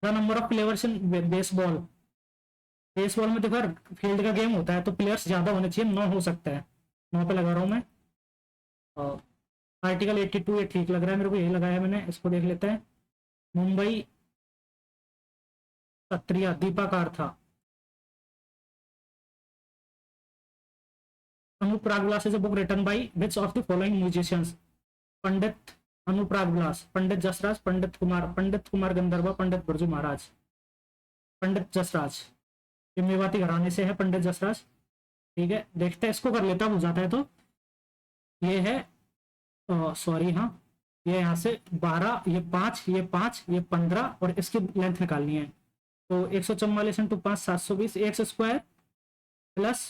The number of players in baseball, baseball में देखो यार फील्ड का गेम होता है तो प्लेयर्स ज्यादा होने चाहिए, 9 हो सकता है, 9 पे लगा रहा हूँ मैं। और आर्टिकल 82 ये ठीक लग रहा है मेरे को, यही लगाया है मैंने, इसको देख लेते हैं। मुंबई क्षत्रिय दीपाकार था। Anuprag Vilas is a book written by which of the following musicians? Pandit Anuprag Vilas, Pandit Jasraj, Pandit Kumar Gandharva, Pandit Birju Maharaj. Pandit Jasraj, ये मेवाती घराने से है पंडित जसराज। ठीक है, देखते हैं, इसको कर लेता हो जाता है तो। ये है सॉरी, हाँ, ये यहाँ से 12, ये 5, ये 5, ये 15 और इसकी लेंथ निकालनी है। तो 144 into 5 720 X square plus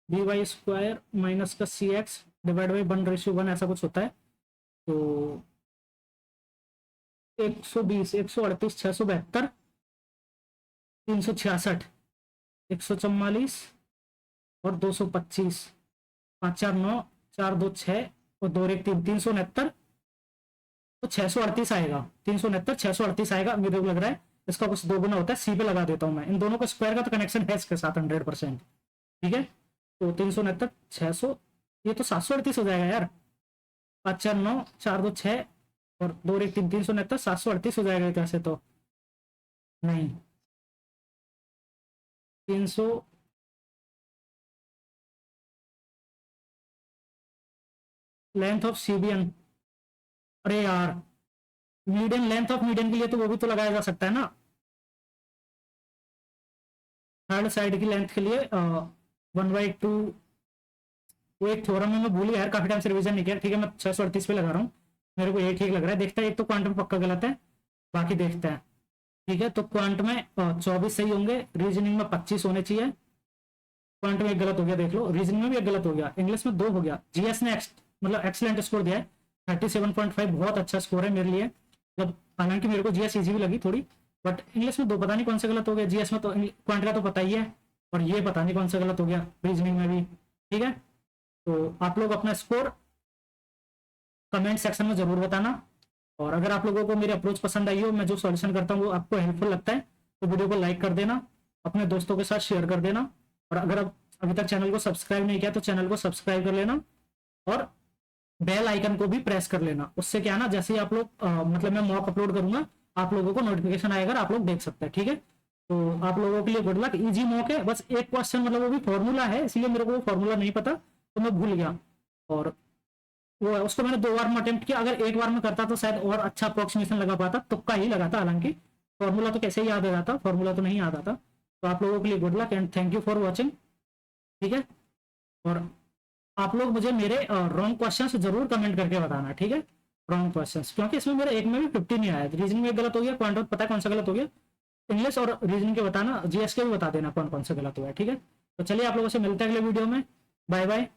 B Y square minus का सी एक्स डिवाइड बाई 1:1 ऐसा कुछ होता है। तो 120, 138, 672, 366, 144 और 225, 5 4 9, 4 2 6 और 2 1 3, 369, तो 638 आएगा। 369 638 आएगा मेरे को लग रहा है। इसका कुछ 2 गुना होता है, सी पे लगा देता हूं मैं। इन दोनों का स्क्वायर का तो कनेक्शन है इसके साथ 100%। ठीक है, तो 369 600, ये तो 738 हो जाएगा यार। 5 4 9, 4 2 6 और 2 1 3, 369 738 हो जाएगा कैसे? तो नहीं, 300, लेंथ ऑफ सीबीएन, अरे यार मीडियन, लेंथ ऑफ मीडियन के लिए तो वो भी तो लगाया जा सकता है ना, थर्ड साइड की लेंथ के लिए 1/2। वो एक थ्योरम में मैं भूल गया यार, काफी टाइम से रिवीजन नहीं किया। ठीक है, मैं 638 पे लगा रहा हूँ, मेरे को ये ठीक लग रहा है। देखता है, एक तो क्वांट में पक्का गलत है, बाकी देखते हैं। ठीक है, तो क्वांट में 24 सही होंगे, रीजनिंग में 25 होने चाहिए। क्वांट में एक गलत हो गया, देख लो, रीजनिंग में भी एक गलत हो गया, इंग्लिश में 2 हो गया। जीएस ने मतलब एक्सलेंट स्कोर दिया है, 37.5, बहुत अच्छा स्कोर है मेरे लिए। जब हालांकि मेरे को जीएस इजी भी लगी थोड़ी, बट इंग्लिश में 2 पता नहीं कौन सा गलत हो गया। जीएस में तो क्वांट का तो पता ही है, और ये पता नहीं कौन सा गलत हो गया रीजनिंग में भी। ठीक है, तो आप लोग अपना स्कोर कमेंट सेक्शन में जरूर बताना। और अगर आप लोगों को मेरी अप्रोच पसंद आई हो, मैं जो सॉल्यूशन करता हूँ वो आपको हेल्पफुल लगता है, तो वीडियो को लाइक कर देना, अपने दोस्तों के साथ शेयर कर देना। और अगर आप अभी तक चैनल को सब्सक्राइब नहीं किया तो चैनल को सब्सक्राइब कर लेना, और बेल आइकन को भी प्रेस कर लेना। उससे क्या ना, जैसे ही आप लोग मतलब मैं मॉक अपलोड करूंगा, आप लोगों को नोटिफिकेशन आएगा, आप लोग देख सकते हैं। ठीक है, तो आप लोगों के लिए गुड लक। इजी मॉक है, बस एक क्वेश्चन, मतलब वो भी फॉर्मूला है, इसलिए मेरे को वो फॉर्मूला नहीं पता तो मैं भूल गया, और वो उसको मैंने 2 बार में अटेम्प्ट किया। अगर एक बार में करता तो शायद और अच्छा अप्रोक्सीमेशन लगा पाता, तुक्का ही लगाता। हालांकि फॉर्मूला तो कैसे ही याद आ जाता, फॉर्मूला तो नहीं याद आता। तो आप लोगों के लिए good luck and thank you for watching. ठीक है, और आप लोग मुझे मेरे रॉन्ग क्वेश्चन जरूर कमेंट करके बताना। ठीक है, रॉन्ग क्वेश्चन, क्योंकि इसमें मेरे एक में भी 50 नहीं आया। रीजनिंग में गलत हो गया, क्वांटम पता है कौन सा गलत हो गया, इंग्लिश और रीजनिंग के बताना, जीएस के भी बता देना कौन कौन सा गलत हुआ है। ठीक है, तो चलिए आप लोगों से मिलते हैं अगले वीडियो में। Bye bye.